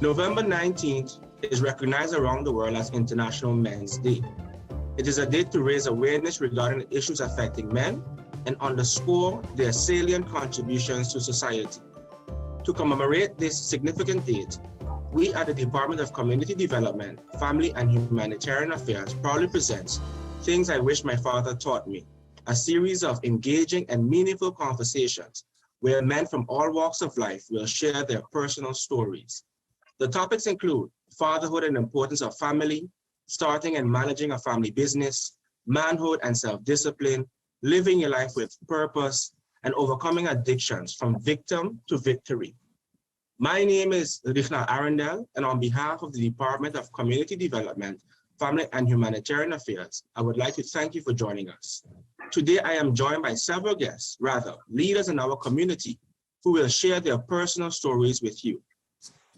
November 19th is recognized around the world as International Men's Day. It is a day to raise awareness regarding issues affecting men and underscore their salient contributions to society. To commemorate this significant date, we at the Department of Community Development, Family and Humanitarian Affairs proudly presents Things I Wish My Father Taught Me, a series of engaging and meaningful conversations where men from all walks of life will share their personal stories. The topics include fatherhood and importance of family, starting and managing a family business, manhood and self-discipline, living your life with purpose, and overcoming addictions from victim to victory. My name is Richnal Arundel, and on behalf of the Department of Community Development, Family and Humanitarian Affairs, I would like to thank you for joining us. Today, I am joined by several guests, rather leaders in our community, who will share their personal stories with you.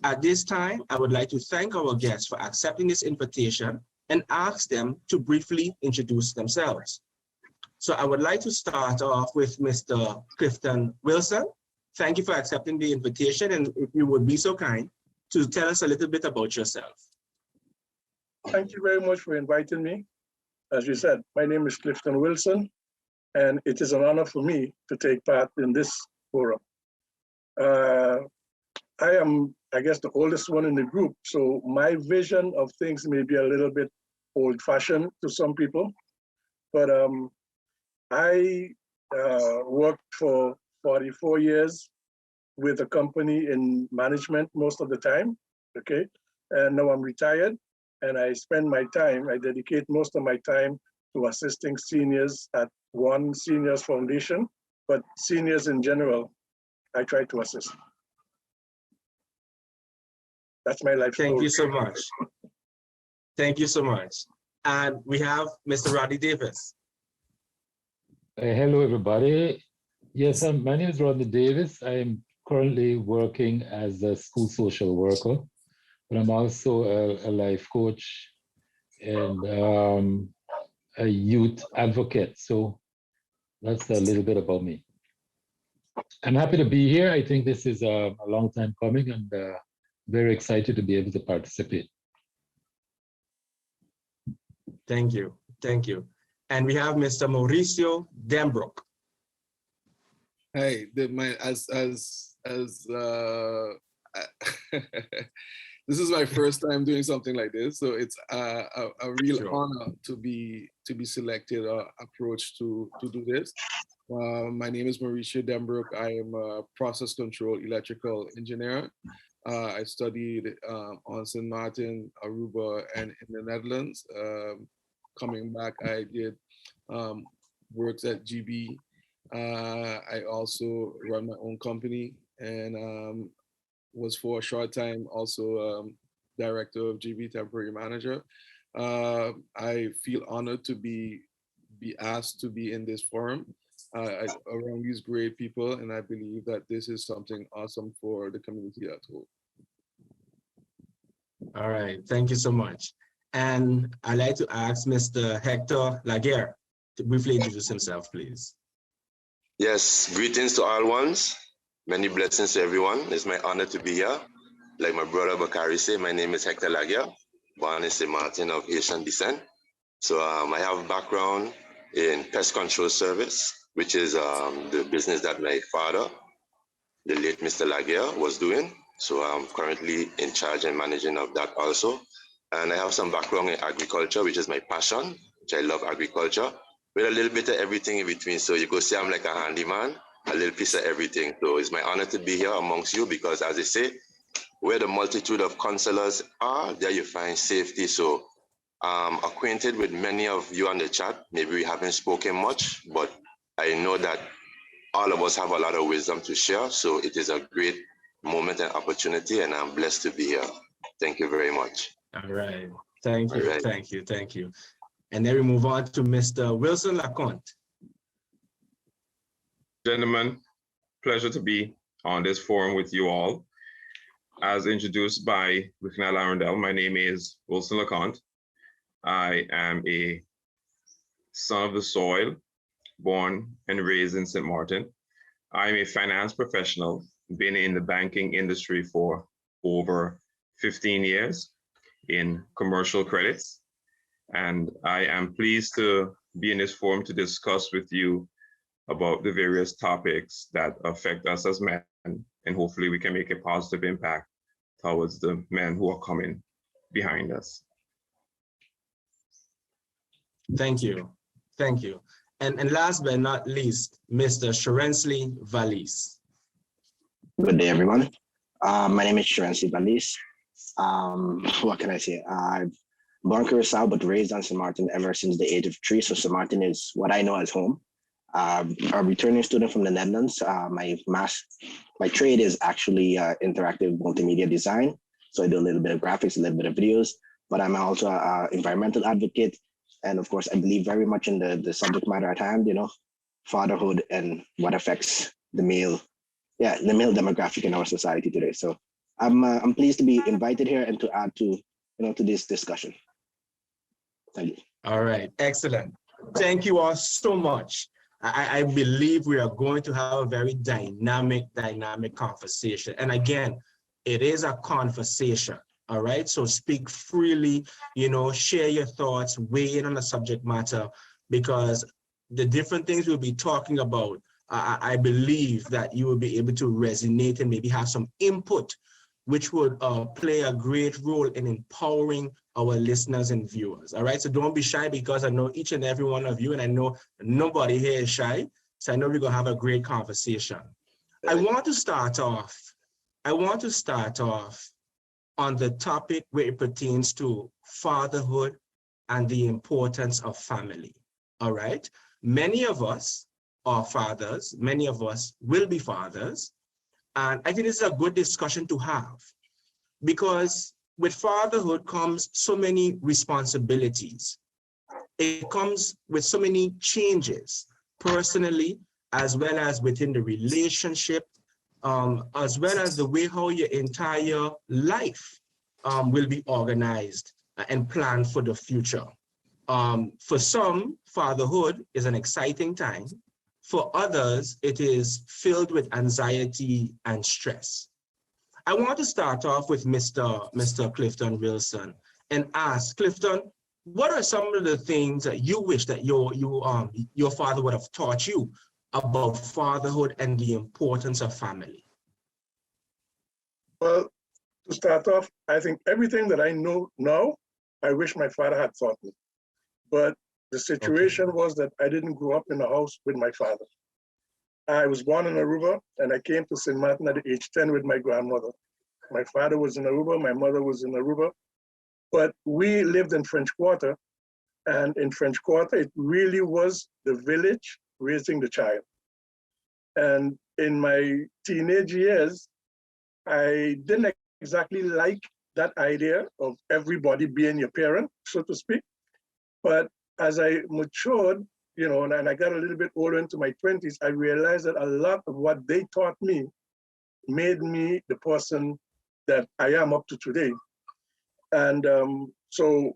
At this time, I would like to thank our guests for accepting this invitation and ask them to briefly introduce themselves. So I would like to start off with Mr. Clifton Wilson. Thank you for accepting the invitation, and if you would be so kind to tell us a little bit about yourself. Thank you very much for inviting me. As you said, my name is Clifton Wilson, and it is an honor for me to take part in this forum. I am, I guess, the oldest one in the group, so my vision of things may be a little bit old-fashioned to some people, but I worked for 44 years with a company in management most of the time, okay? And now I'm retired, and I dedicate most of my time to assisting seniors at One Seniors Foundation, but seniors in general, I try to assist. That's my life story. Thank you so much. Thank you so much. And we have Mr. Rodney Davis. Hello, everybody. Yes, my name is Rodney Davis. I am currently working as a school social worker, but I'm also a life coach and a youth advocate. So that's a little bit about me. I'm happy to be here. I think this is a long time coming, and very excited to be able to participate. Thank you. Thank you. And we have Mr. Mauricio Dembrook. Hey, this is my first time doing something like this, so it's a real honor to be selected or approached to do this. My name is Mauricio Dembrook. I am a process control electrical engineer. I studied on St. Martin, Aruba, and in the Netherlands. Coming back, I did works at GB. I also run my own company and was for a short time also director of GB, temporary manager. I feel honored to be asked to be in this forum around these great people, and I believe that this is something awesome for the community at whole. All right, thank you so much. And I'd like to ask Mr. Hector Laguerre to briefly introduce himself, please. Yes, greetings to all ones. Many blessings to everyone. It's my honor to be here. Like my brother Bakari said, my name is Hector Laguerre, born in St. Martin of Haitian descent. So I have a background in pest control service, which is the business that my father, the late Mr. Laguerre, was doing. So I'm currently in charge and managing of that also. And I have some background in agriculture, which is my passion, which I love agriculture, with a little bit of everything in between. So you go see I'm like a handyman, a little piece of everything. So it's my honor to be here amongst you because, as I say, where the multitude of counselors are, there you find safety. So I'm acquainted with many of you on the chat. Maybe we haven't spoken much, but I know that all of us have a lot of wisdom to share. So it is a great moment and opportunity, and I'm blessed to be here. Thank you very much. All right. Thank you. Right. Thank you. Thank you. And then we move on to Mr. Wilson Laconte. Gentlemen, pleasure to be on this forum with you all. As introduced by Richnal Arundel, my name is Wilson Laconte. I am a son of the soil, born and raised in St. Martin. I'm a finance professional, been in the banking industry for over 15 years in commercial credits. And I am pleased to be in this forum to discuss with you about the various topics that affect us as men, and hopefully we can make a positive impact towards the men who are coming behind us. Thank you. Thank you. And last but not least, Mr. Sherensly Valise. Good day, everyone. My name is Sherensly Valise. What can I say? I'm born in Curacao, but raised on St. Martin ever since the age of 3. So St. Martin is what I know as home. A returning student from the Netherlands. My trade is actually interactive multimedia design. So I do a little bit of graphics, a little bit of videos, but I'm also an environmental advocate. And of course, I believe very much in the subject matter at hand, you know, fatherhood and what affects the male demographic in our society today. So I'm pleased to be invited here and to add to this discussion. Thank you. All right, excellent. Thank you all so much. I believe we are going to have a very dynamic conversation. And again, it is a conversation. All right, so speak freely, share your thoughts, weigh in on the subject matter, because the different things we'll be talking about, I believe that you will be able to resonate and maybe have some input, which would play a great role in empowering our listeners and viewers. All right, so don't be shy, because I know each and every one of you, and I know nobody here is shy, so I know we're gonna have a great conversation. I want to start off on the topic where it pertains to fatherhood and the importance of family. All right, many of us are fathers, many of us will be fathers, and I think this is a good discussion to have, because with fatherhood comes so many responsibilities. It comes with so many changes, personally, as well as within the relationship, as well as the way how your entire life will be organized and planned for the future. For some, fatherhood is an exciting time. For others, it is filled with anxiety and stress. I want to start off with Mr. Clifton Wilson and ask Clifton, what are some of the things that you wish that your father would have taught you about fatherhood and the importance of family? Well, to start off, I think everything that I know now, I wish my father had taught me. But the situation was that I didn't grow up in a house with my father. I was born in Aruba, and I came to St. Martin at the age 10 with my grandmother. My father was in Aruba, my mother was in Aruba, but we lived in French Quarter, and in French Quarter, it really was the village raising the child. And in my teenage years, I didn't exactly like that idea of everybody being your parent, so to speak. But as I matured, and I got a little bit older into my 20s, I realized that a lot of what they taught me made me the person that I am up to today. And so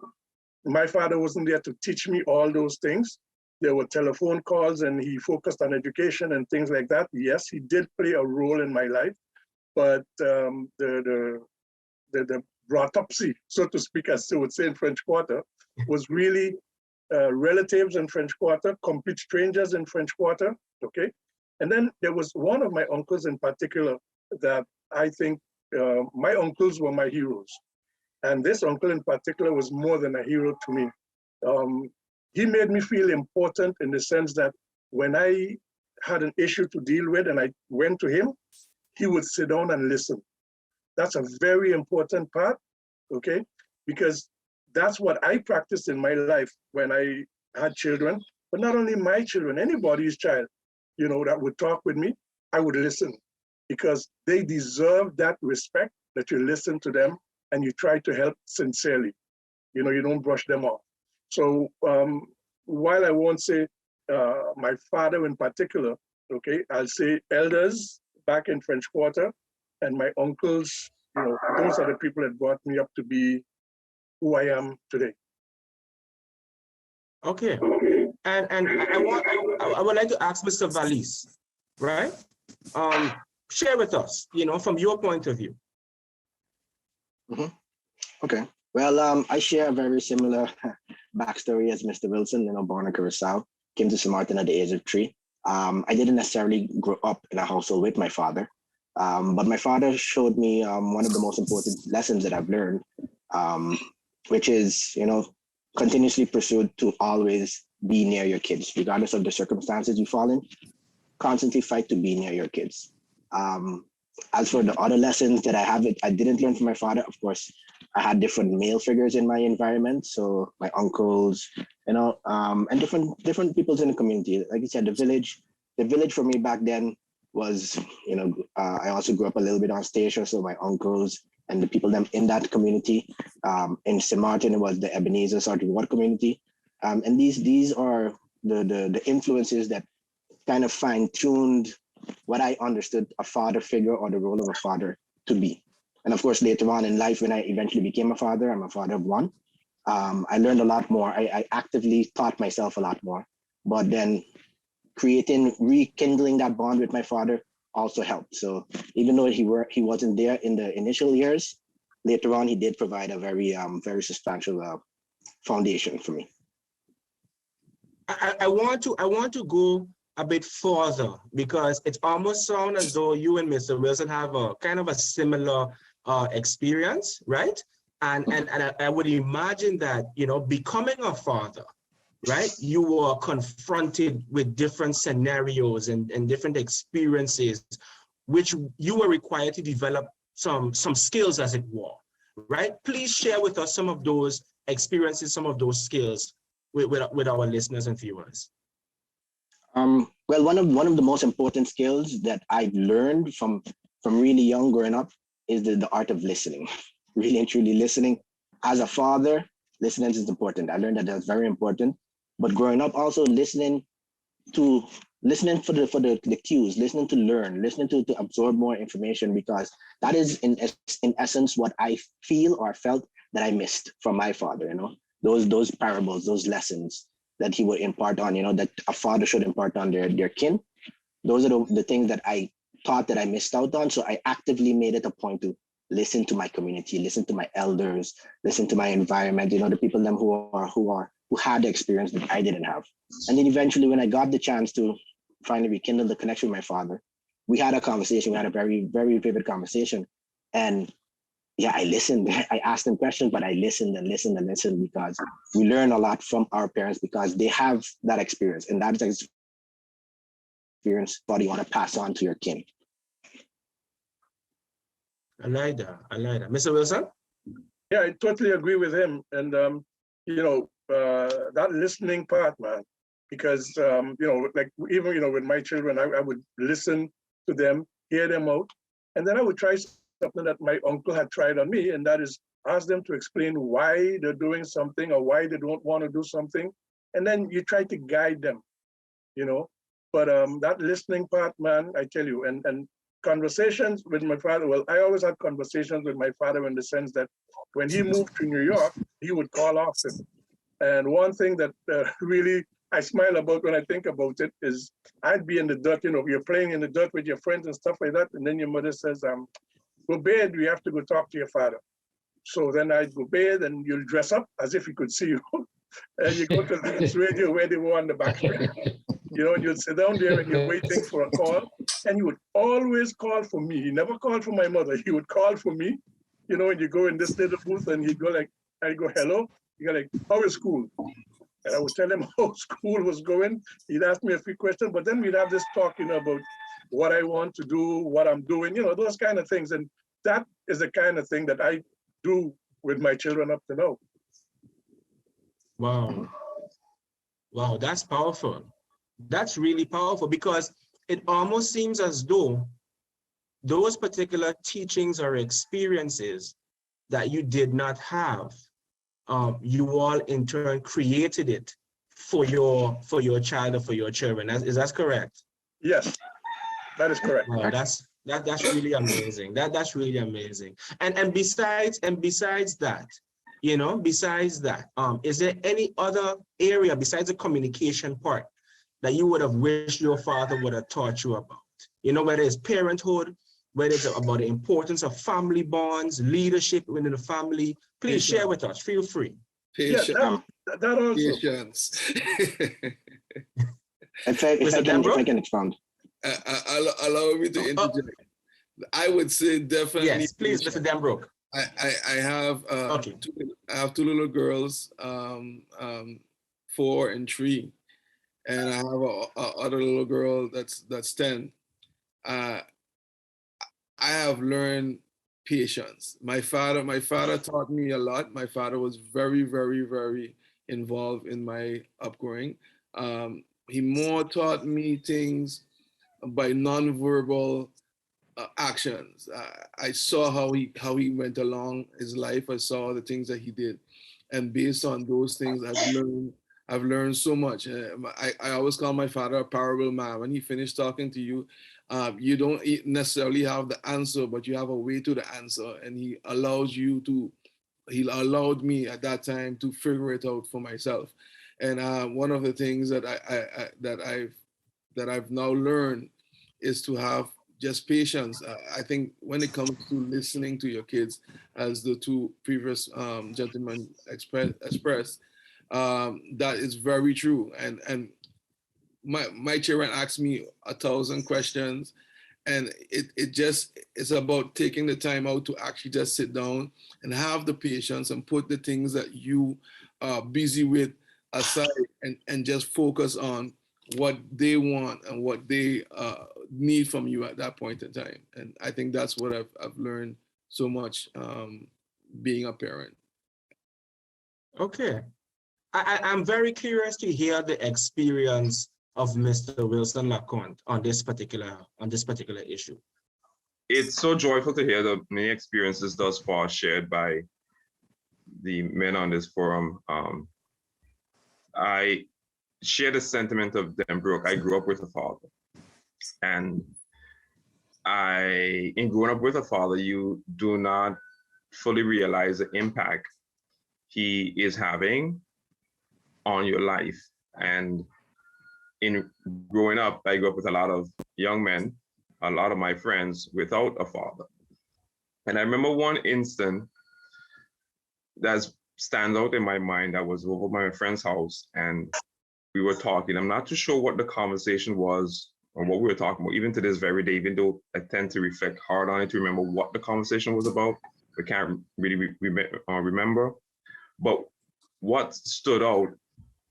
my father wasn't there to teach me all those things. There were telephone calls, and he focused on education and things like that. Yes, he did play a role in my life, but the brought-upsy, so to speak, as they would say in French Quarter, was really relatives in French Quarter, complete strangers in French Quarter, okay? And then there was one of my uncles in particular that I think my uncles were my heroes. And this uncle in particular was more than a hero to me. He made me feel important in the sense that when I had an issue to deal with and I went to him, he would sit down and listen. That's a very important part, okay? Because that's what I practiced in my life when I had children, but not only my children, anybody's child, that would talk with me, I would listen, because they deserve that respect, that you listen to them and you try to help sincerely. You don't brush them off. So while I won't say my father in particular, okay, I'll say elders back in French Quarter and my uncles, those are the people that brought me up to be who I am today. Okay, and I would like to ask Mr. Valise, right? Share with us, from your point of view. Okay. Well, I share a very similar backstory as Mr. Wilson. Born in Curacao, came to St. Martin at the age of 3. I didn't necessarily grow up in a household with my father, but my father showed me one of the most important lessons that I've learned, which is, continuously pursued to always be near your kids, regardless of the circumstances you fall in. Constantly fight to be near your kids. As for the other lessons that I didn't learn from my father. Of course, I had different male figures in my environment, so my uncles, and different peoples in the community. Like you said, the village for me back then was, I also grew up a little bit on Statia, so my uncles and the people in that community. In St. Martin, it was the Ebenezer Sergeant Ward community, and these are the influences that kind of fine-tuned what I understood a father figure or the role of a father to be. And of course, later on in life, when I eventually became a father, I'm a father of 1. I learned a lot more. I actively taught myself a lot more. But then rekindling that bond with my father also helped. So even though he wasn't there in the initial years, later on, he did provide a very substantial foundation for me. I want to go a bit further, because it almost sounds as though you and Mr. Wilson have a kind of a similar experience, right? And I would imagine that, becoming a father, right, you were confronted with different scenarios and different experiences, which you were required to develop some skills, as it were, right? Please share with us some of those experiences, some of those skills with our listeners and viewers. Well, one of the most important skills that I've learned from really young growing up is the art of listening. Really and truly listening. As a father, listening is important. I learned that that's very important. But growing up, also listening for the cues, listening to learn, listening to absorb more information, because that is in essence what I feel or felt that I missed from my father. Those parables, those lessons that he would impart on, that a father should impart on their kin. Those are the things that I thought that I missed out on. So I actively made it a point to listen to my community, listen to my elders, listen to my environment, the people who had the experience that I didn't have. And then eventually, when I got the chance to finally rekindle the connection with my father, we had a conversation. We had a very, very vivid conversation. And yeah, I listened. I asked them questions, but I listened and listened and listened, because we learn a lot from our parents, because they have that experience, and that experience what you want to pass on to your kin. I like that. Mr. Wilson? Yeah, I totally agree with him. And, that listening part, man, because, like even, with my children, I would listen to them, hear them out, and then I would try something that my uncle had tried on me, and that is ask them to explain why they're doing something or why they don't want to do something. And then you try to guide them, But that listening part, man, I tell you, and conversations with my father, well, I always had conversations with my father in the sense that when he moved to New York, he would call often. And one thing that really I smile about when I think about it is I'd be in the dirt, you're playing in the dirt with your friends and stuff like that. And then your mother says, go bed, we have to go talk to your father. So then I'd go bed and you'll dress up as if he could see you. And you go to the radio where they were on the back street. And you'd sit down there and you're waiting for a call. And he would always call for me. He never called for my mother. He would call for me, and you go in this little booth and he'd go like, I'd go, hello. He'd go like, how is school? And I would tell him how school was going. He'd ask me a few questions, but then we'd have this talk, about what I want to do, what I'm doing, those kind of things. And that is the kind of thing that I do with my children up to now. Wow, that's powerful. That's really powerful, because it almost seems as though those particular teachings or experiences that you did not have, you all in turn created it for your child or for your children. Is that correct? Yes, that is correct. Wow, that's really amazing. That's really amazing. And besides that, is there any other area besides the communication part that you would have wished your father would have taught you about? Whether it's parenthood, whether it's about the importance of family bonds, leadership within the family. Please share with us. Feel free. Patience. Yeah, that also. Patience. If I can expound. Allow me to interject. I would say definitely. Yes, please, Mr. Denbrook. I have Okay. I have 2 little girls, 4 and 3, and I have a other little girl that's 10. I have learned patience. My father taught me a lot. My father was very, very, very involved in my upbringing. He more taught me things by nonverbal actions. I saw how he went along his life. I saw the things that he did, and based on those things, I've learned so much. I always call my father a parable man. When he finished talking to you, you don't necessarily have the answer, but you have a way to the answer, and he allows you to. He allowed me at that time to figure it out for myself. And one of the things that I've now learned is to have just patience. I think when it comes to listening to your kids, as the 2 previous gentlemen expressed, that is very true. And my children ask me 1,000 questions, and it's about taking the time out to actually just sit down and have the patience and put the things that you are busy with aside and just focus on what they want and what they need from you at that point in time. And I think that's what I've learned so much being a parent. Okay. I'm very curious to hear the experience of Mr. Wilson LeConte on this particular issue. It's so joyful to hear the many experiences thus far shared by the men on this forum. I share the sentiment of Denbrook. I grew up with a father, and in growing up with a father, you do not fully realize the impact he is having on your life. And in growing up, I grew up with a lot of young men, a lot of my friends without a father. And I remember one instant that stands out in my mind. I was over my friend's house and we were talking. I'm not too sure what the conversation was or what we were talking about, even to this very day, even though I tend to reflect hard on it to remember what the conversation was about. I can't really remember. But what stood out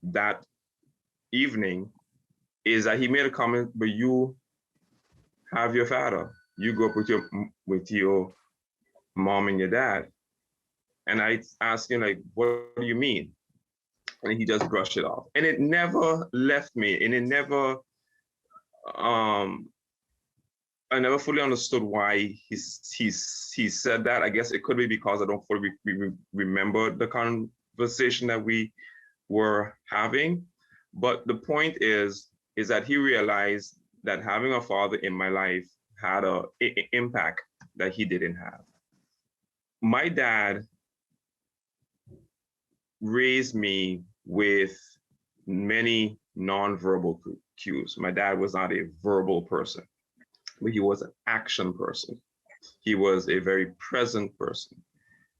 that evening is that he made a comment, but you have your father. You grew up with your mom and your dad. And I asked him, like, what do you mean? And he just brushed it off. And it never left me. And it never, I never fully understood why he said that. I guess it could be because I don't fully remember the conversation that we were having. But the point is that he realized that having a father in my life had an impact that he didn't have. My dad raised me with many nonverbal cues. My dad was not a verbal person, but he was an action person. He was a very present person.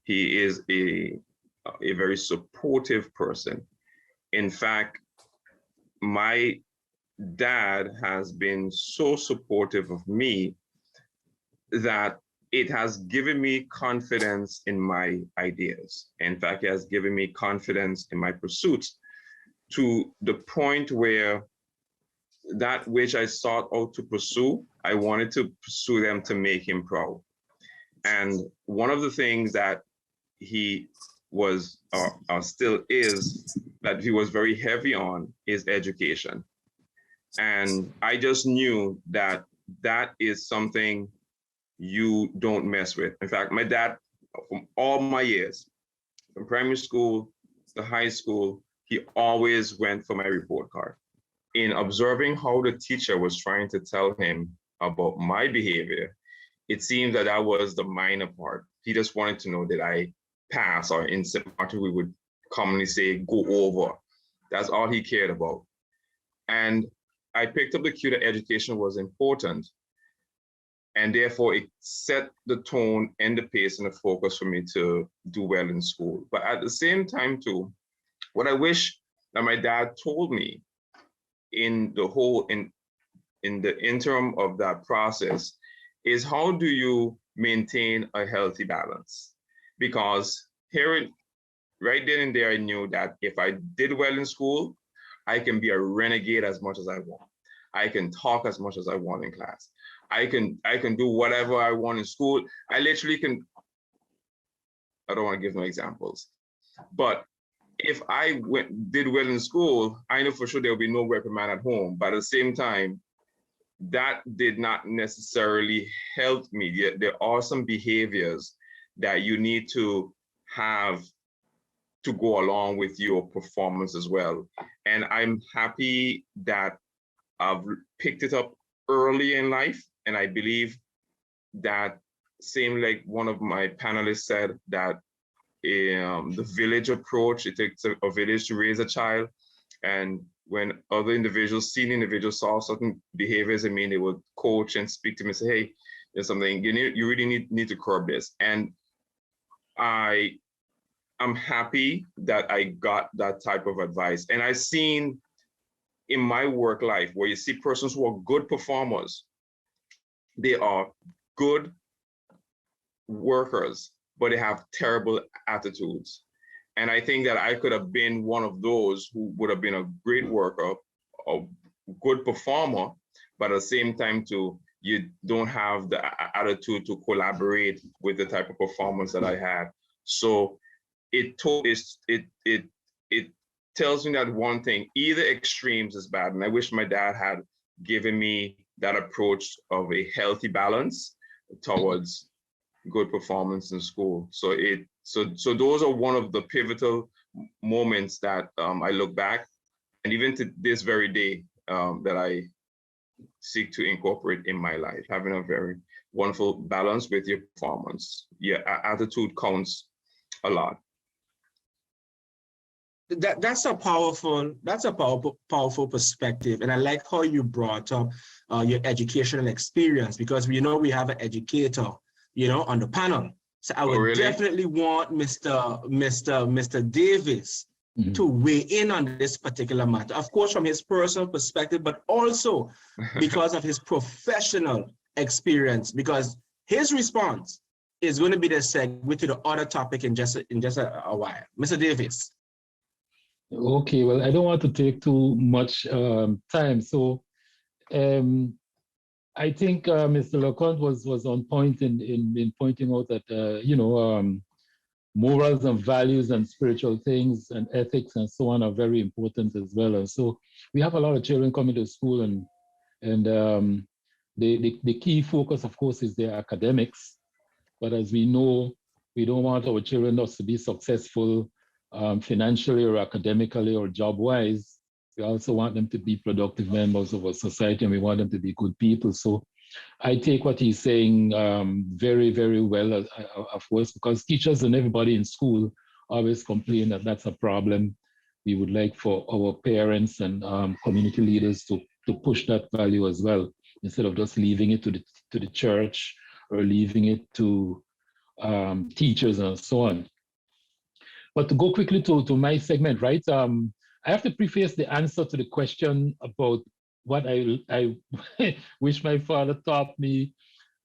He is a very supportive person. In fact, my dad has been so supportive of me that it has given me confidence in my ideas. In fact, it has given me confidence in my pursuits to the point where that which I sought out to pursue, I wanted to pursue them to make him proud. And one of the things that he was, or still is, that he was very heavy on is education. And I just knew that that is something you don't mess with. In fact, my dad, from all my years, from primary school to high school, he always went for my report card. In observing how the teacher was trying to tell him about my behavior, it seemed that that was the minor part. He just wanted to know that I pass, or in St. Martin, we would commonly say, go over. That's all he cared about. And I picked up the cue that education was important. And therefore it set the tone and the pace and the focus for me to do well in school. But at the same time too, what I wish that my dad told me in the interim of that process is, how do you maintain a healthy balance? Because right then and there, I knew that if I did well in school, I can be a renegade as much as I want. I can talk as much as I want in class. I can do whatever I want in school. I literally can, I don't want to give no examples, but if I did well in school, I know for sure there will be no reprimand at home. But at the same time, that did not necessarily help me. Yet there are some behaviors that you need to have to go along with your performance as well. And I'm happy that I've picked it up early in life. And I believe that, same like one of my panelists said, that the village approach, it takes a village to raise a child. And when other individuals, senior individuals, saw certain behaviors, I mean, they would coach and speak to me and say, hey, there's something, you really need to curb this. And I'm happy that I got that type of advice. And I've seen in my work life where you see persons who are good performers, they are good workers, but they have terrible attitudes. And I think that I could have been one of those who would have been a great worker, a good performer, but at the same time too, you don't have the attitude to collaborate with the type of performance that I had. So it tells me that one thing, either extremes is bad. And I wish my dad had given me that approach of a healthy balance towards good performance in school. So those are one of the pivotal moments that I look back, and even to this very day, that I seek to incorporate in my life, having a very wonderful balance with your performance. Your attitude counts a lot. That's a powerful perspective, and I like how you brought up your educational experience, because we know we have an educator, on the panel. So I would definitely want Mr. Davis to weigh in on this particular matter, of course, from his personal perspective, but also because of his professional experience, because his response is going to be the segue to the other topic in just a while. Mr. Davis. Okay, well, I don't want to take too much time. So I think Mr. LeConte was on point in pointing out that, morals and values and spiritual things and ethics and so on are very important as well. And so we have a lot of children coming to school, and the key focus, of course, is their academics. But as we know, we don't want our children not to be successful financially or academically or job-wise. We also want them to be productive members of our society, and we want them to be good people. So I take what he's saying very, very well, of course, because teachers and everybody in school always complain that that's a problem. We would like for our parents and community leaders to push that value as well, instead of just leaving it to the church or leaving it to teachers and so on. But to go quickly to my segment, right? I have to preface the answer to the question about what I wish my father taught me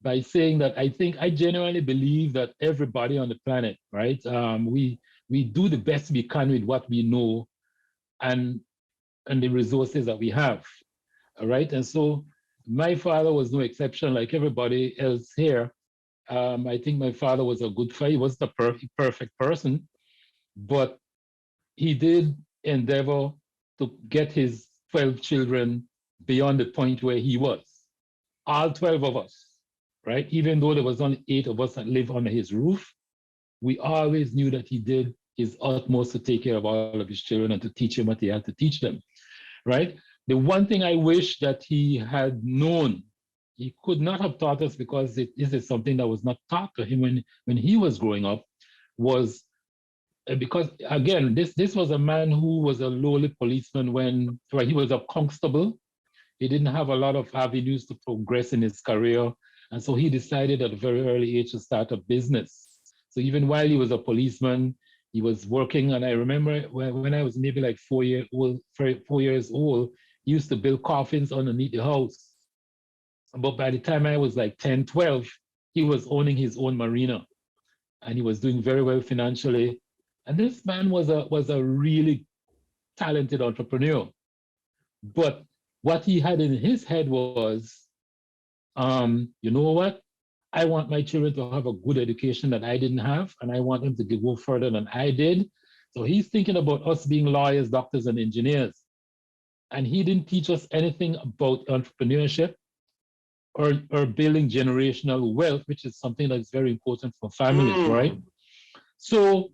by saying that I genuinely believe that everybody on the planet, right? We do the best we can with what we know and the resources that we have, all right? And so my father was no exception, like everybody else here. I think my father was a good father. He was the perfect person, but he did endeavor to get his 12 children beyond the point where he was. All 12 of us, right? Even though there was only 8 of us that lived under his roof, we always knew that he did his utmost to take care of all of his children and to teach them what he had to teach them, right? The one thing I wish that he had known, he could not have taught us, because this is something that was not taught to him when he was growing up, was because, again, this was a man who was a lowly policeman when he was a constable. He didn't have a lot of avenues to progress in his career. And so he decided at a very early age to start a business. So even while he was a policeman, he was working. And I remember when I was maybe like 4 years old, he used to build coffins underneath the house. But by the time I was like 10, 12, he was owning his own marina and he was doing very well financially. And this man was a really talented entrepreneur. But what he had in his head was, you know what? I want my children to have a good education that I didn't have, and I want them to go further than I did. So he's thinking about us being lawyers, doctors, and engineers. And he didn't teach us anything about entrepreneurship or building generational wealth, which is something that's very important for families, right? So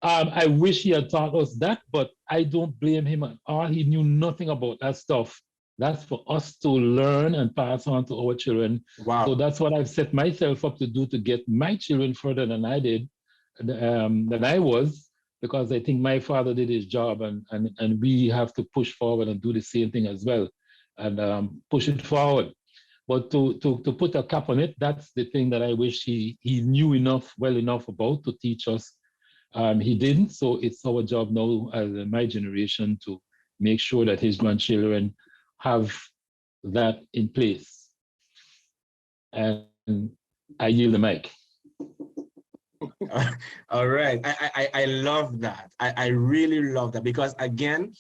I wish he had taught us that, but I don't blame him at all. He knew nothing about that stuff. That's for us to learn and pass on to our children. Wow. So that's what I've set myself up to do, to get my children further than I did, than I was, because I think my father did his job, and we have to push forward and do the same thing as well, and push it forward. But to put a cap on it, that's the thing that I wish he knew well enough about to teach us. He didn't, so it's our job now as my generation to make sure that his grandchildren have that in place. And I yield the mic. All right, I love that. I really love that, because again,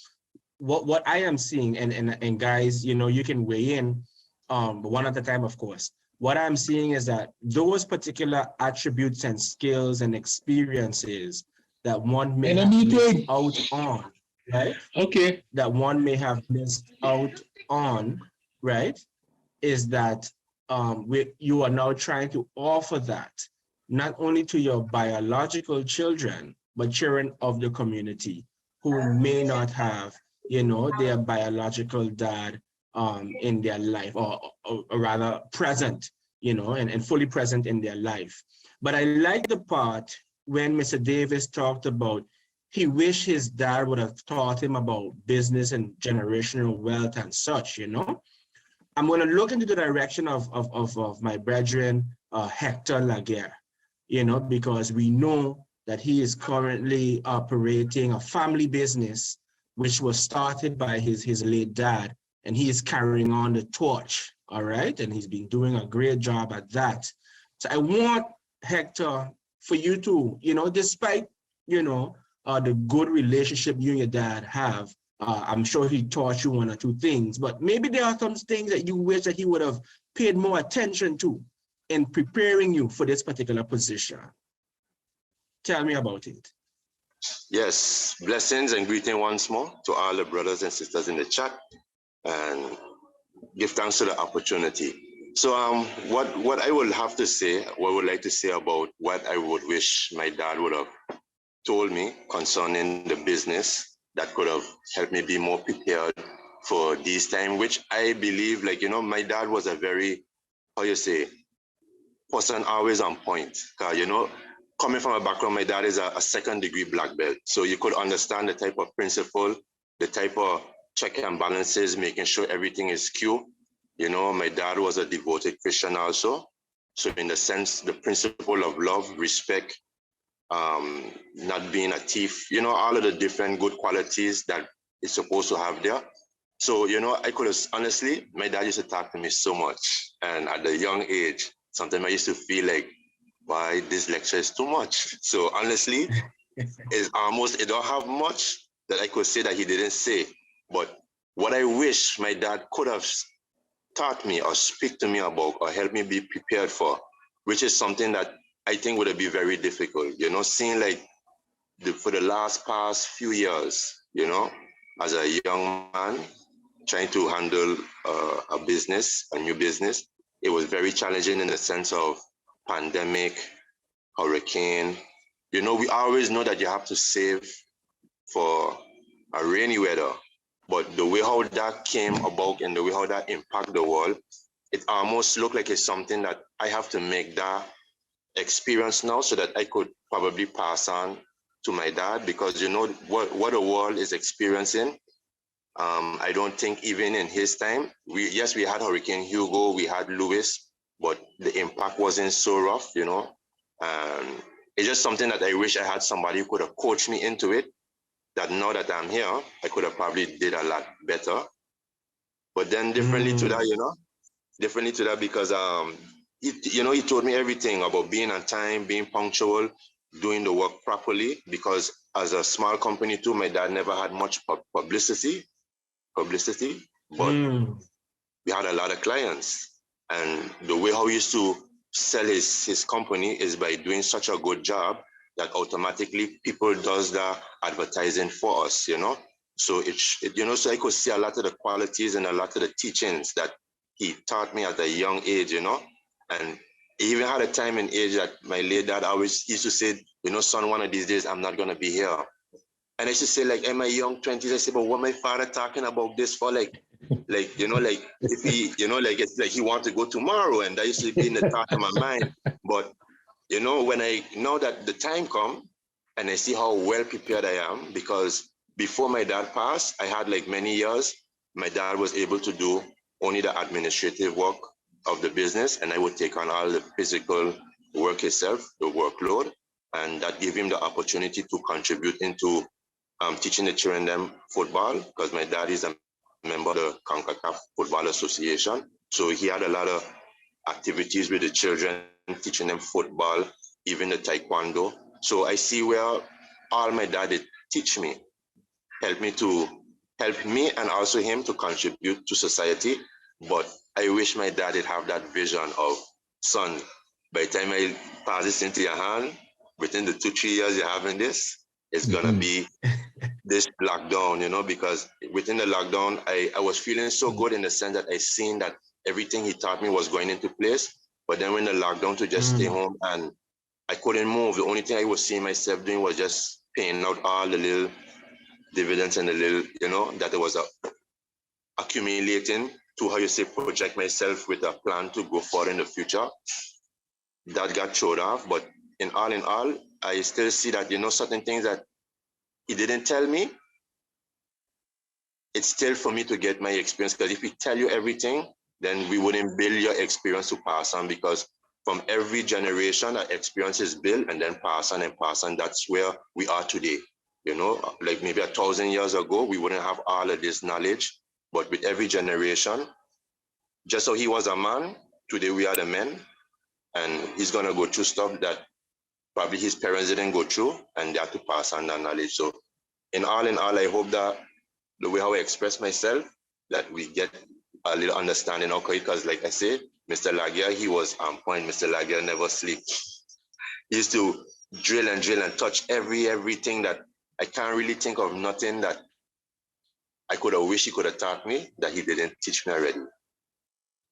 what I am seeing, and guys, you know, you can weigh in one at a time, of course. What I'm seeing is that those particular attributes and skills and experiences that one may have missed out on, right? Okay. That one may have missed out on, right? Is that you are now trying to offer that not only to your biological children, but children of the community who may not have, you know, their biological dad in their life, or rather present, you know, and fully present in their life. But I like the part when Mr. Davis talked about he wished his dad would have taught him about business and generational wealth and such, you know. I'm going to look into the direction of my brethren, Hector Laguerre, you know, because we know that he is currently operating a family business, which was started by his late dad, and he is carrying on the torch, all right? And he's been doing a great job at that. So I want, Hector, for you to, you know, despite, you know, the good relationship you and your dad have, I'm sure he taught you one or two things, but maybe there are some things that you wish that he would have paid more attention to in preparing you for this particular position. Tell me about it. Yes, blessings and greeting once more to all the brothers and sisters in the chat, and give thanks to the opportunity. So what I would have to say, what I would like to say about what I would wish my dad would have told me concerning the business that could have helped me be more prepared for this time, which I believe, like, you know, my dad was a very, how you say, person always on point. You know, coming from a background, my dad is a second-degree black belt. So you could understand the type of principle, the type of check and balances, making sure everything is queued. You know, my dad was a devoted Christian also. So in the sense, the principle of love, respect, not being a thief, you know, all of the different good qualities that it's supposed to have there. So, you know, I could have, honestly, my dad used to talk to me so much. And at a young age, sometimes I used to feel like, why this lecture is too much. So honestly, it's almost, it don't have much that I could say that he didn't say. But what I wish my dad could have taught me or speak to me about or help me be prepared for, which is something that I think would be very difficult. You know, seeing like for the past few years, you know, as a young man trying to handle a business, a new business, it was very challenging in the sense of pandemic, hurricane. You know, we always know that you have to save for a rainy weather, but the way how that came about and the way how that impacted the world, it almost looked like it's something that I have to make that experience now so that I could probably pass on to my dad, because you know what the world is experiencing. I don't think even in his time, we had Hurricane Hugo, we had Lewis, but the impact wasn't so rough, you know. And it's just something that I wish I had somebody who could have coached me into it, that now that I'm here, I could have probably did a lot better. But then differently to that, you know, differently to that, because he told me everything about being on time, being punctual, doing the work properly, because as a small company too, my dad never had much publicity, but we had a lot of clients. And the way how he used to sell his company is by doing such a good job that automatically people does the advertising for us, you know? So so I could see a lot of the qualities and a lot of the teachings that he taught me at a young age, you know? And he even had a time and age that my late dad always used to say, you know, son, one of these days I'm not gonna be here. And I used to say, like, in my young 20s, I said, but what my father talking about this for? Like, you know, like if he, you know, like it's like he wants to go tomorrow. And that used to be in the thought of my mind. But, you know, when I know that the time come and I see how well prepared I am, because before my dad passed, I had like many years, my dad was able to do only the administrative work of the business, and I would take on all the physical work itself, the workload, and that gave him the opportunity to contribute into teaching the children them football, because my dad is a member of the CONCACAF Football Association. So he had a lot of activities with the children, teaching them football, even the taekwondo. So I see where all my dad did teach me, help me and also him to contribute to society. But I wish my dad did have that vision of, son, by the time I pass this into your hand, within the 2-3 years you're having this, it's gonna be this lockdown, you know, because within the lockdown, I was feeling so good in the sense that I seen that everything he taught me was going into place. But then when the lockdown to just stay home and I couldn't move, the only thing I was seeing myself doing was just paying out all the little dividends and the little, you know, that it was accumulating to, how you say, project myself with a plan to go forward in the future. That got showed off. But in all, I still see that, you know, certain things that he didn't tell me, it's still for me to get my experience. Because if we tell you everything, then we wouldn't build your experience to pass on, because from every generation, that experience is built and then pass on and pass on. That's where we are today. You know, like maybe 1,000 years ago, we wouldn't have all of this knowledge. But with every generation, just so he was a man, today we are the men. And he's gonna go through stuff that probably his parents didn't go through, and they have to pass on that knowledge. So in all, I hope that the way how I express myself, that we get a little understanding, okay? Because like I said, Mr. Lagia, he was on point. Mr. Lagia never sleep. He used to drill and touch everything that I can't really think of nothing that I could have wished he could have taught me that he didn't teach me already.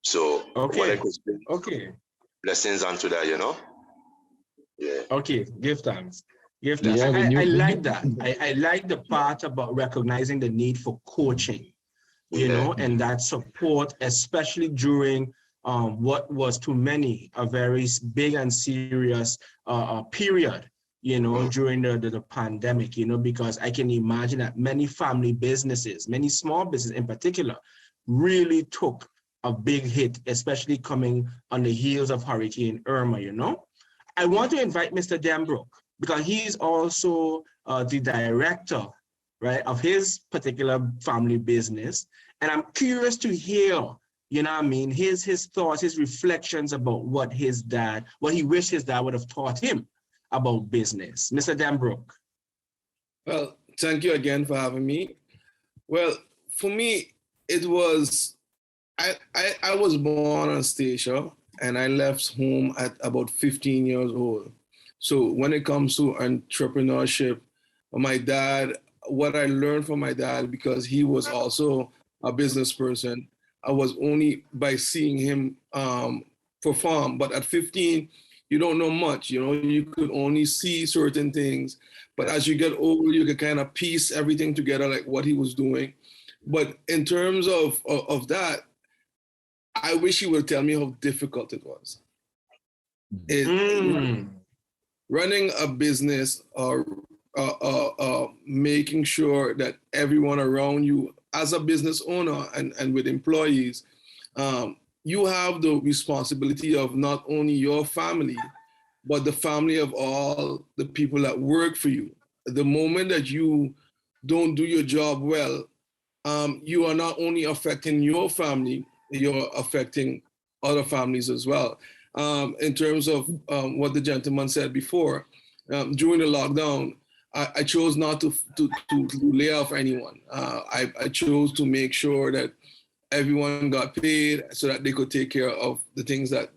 So what I could say, blessings onto that, you know? Yeah. Okay, give thanks. Give thanks. Yeah, I like that. I like the part about recognizing the need for coaching, you know, and that support, especially during what was to many a very big and serious period, you know, during the pandemic, you know, because I can imagine that many family businesses, many small businesses in particular, really took a big hit, especially coming on the heels of Hurricane Irma, you know. I want to invite Mr. Dembrook, because he's also the director, right, of his particular family business. And I'm curious to hear, you know what I mean, his thoughts, his reflections about what he wished his dad would have taught him about business. Mr. Dembrook. Well, thank you again for having me. Well, for me, it was, I was born on Statia, and I left home at about 15 years old. So when it comes to entrepreneurship, my dad, what I learned from my dad, because he was also a business person, I was only by seeing him perform. But at 15, you don't know much, you know, you could only see certain things. But as you get older, you can kind of piece everything together, like what he was doing. But in terms of that, I wish he would tell me how difficult it was. Running a business or making sure that everyone around you, as a business owner and with employees, you have the responsibility of not only your family, but the family of all the people that work for you. The moment that you don't do your job well, you are not only affecting your family, you're affecting other families as well. In terms of what the gentleman said before, during the lockdown, I chose not to lay off anyone. I chose to make sure that everyone got paid so that they could take care of the things that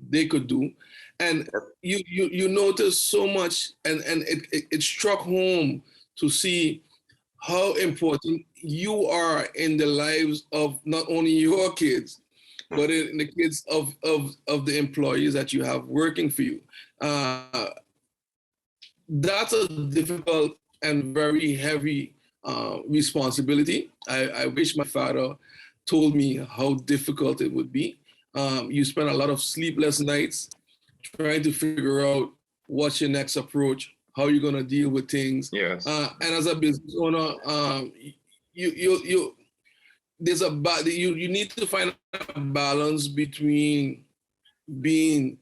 they could do. And you notice so much, and it struck home to see how important you are in the lives of not only your kids, but in the kids of the employees that you have working for you. That's a difficult and very heavy responsibility. I wish my father told me how difficult it would be. You spend a lot of sleepless nights trying to figure out what's your next approach, how you're gonna deal with things. Yes. And as a business owner, you need to find a balance between being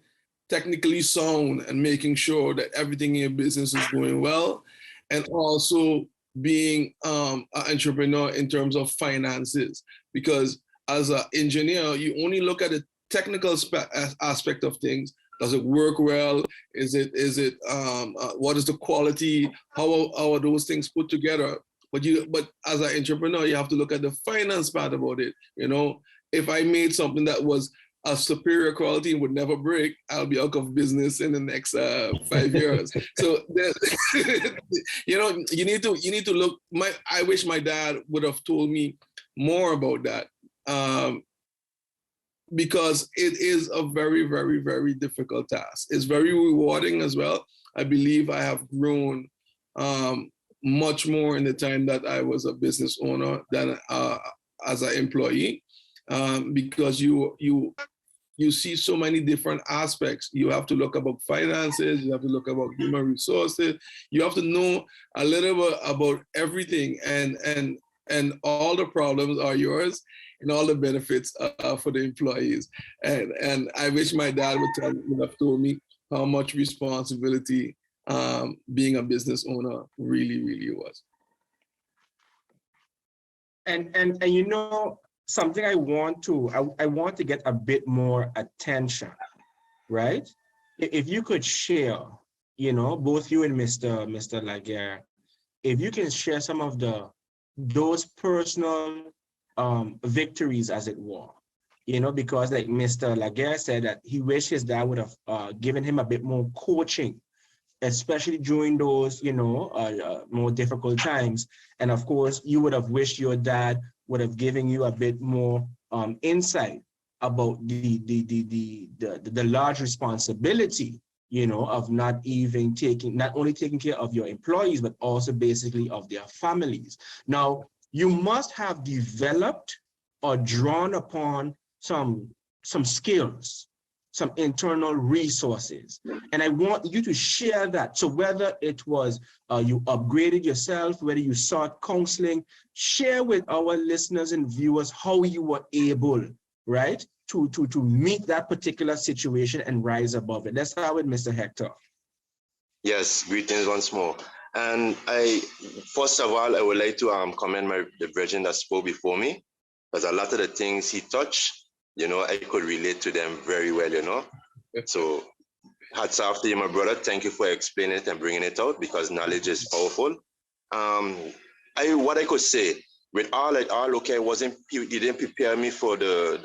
technically sound and making sure that everything in your business is going well, and also being an entrepreneur in terms of finances. Because as an engineer, you only look at the technical aspect of things. Does it work well? Is it what is the quality? How are those things put together? But as an entrepreneur, you have to look at the finance part about it. You know, if I made something that was a superior quality and would never break, I'll be out of business in the next 5 years. So, you know, you need to look. I wish my dad would have told me more about that, because it is a very, very, very difficult task. It's very rewarding as well. I believe I have grown much more in the time that I was a business owner than as an employee, because you see so many different aspects. You have to look about finances, you have to look about human resources, you have to know a little bit about everything, and all the problems are yours and all the benefits for the employees. And I wish my dad would have told me how much responsibility being a business owner really, really was. And you know, something I want to get a bit more attention, right? If you could share, you know, both you and Mr. Laguerre, if you can share some of those personal victories, as it were, you know, because like Mr. Laguerre said that he wished his dad would have given him a bit more coaching, especially during those, you know, more difficult times. And of course, you would have wished your dad would have given you a bit more insight about the large responsibility, you know, of not only taking care of your employees, but also basically of their families. Now, you must have developed or drawn upon some skills, some internal resources. And I want you to share that. So whether it was you upgraded yourself, whether you sought counseling, share with our listeners and viewers how you were able, right, to meet that particular situation and rise above it. Let's start with Mr. Hector. Yes, greetings once more. And first of all, I would like to commend the virgin that spoke before me, because a lot of the things he touched, you know, I could relate to them very well, you know. So hats off to you, my brother. Thank you for explaining it and bringing it out, because knowledge is powerful. What I could say, with all, okay, you didn't prepare me for the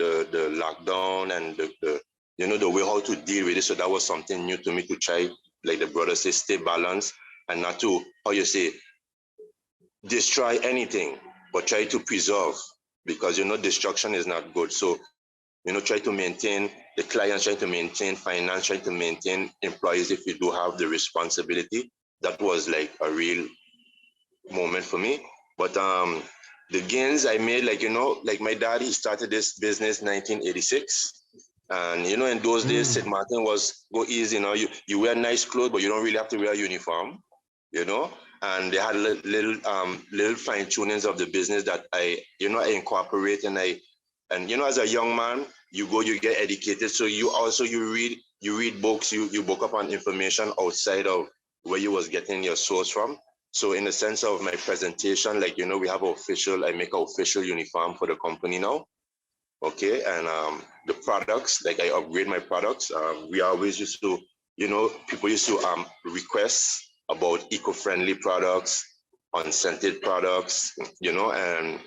lockdown and the way how to deal with it. So that was something new to me, to try, like the brother says, stay balanced and not to, how you say, destroy anything, but try to preserve, because, you know, destruction is not good. So, you know, try to maintain the clients, try to maintain finance, try to maintain employees if you do have the responsibility. That was like a real moment for me. But the gains I made, like, you know, like my dad, he started this business in 1986. And, you know, in those days, St. Martin was go easy, you know, you wear nice clothes, but you don't really have to wear a uniform, you know. And they had little fine tunings of the business that I incorporate, and you know, as a young man, you go, you get educated. So you read books, you book up on information outside of where you was getting your source from. So in the sense of my presentation, like, you know, we have I make an official uniform for the company now. Okay, and the products, like I upgrade my products. We always used to, you know, people used to request about eco-friendly products, unscented products, you know, and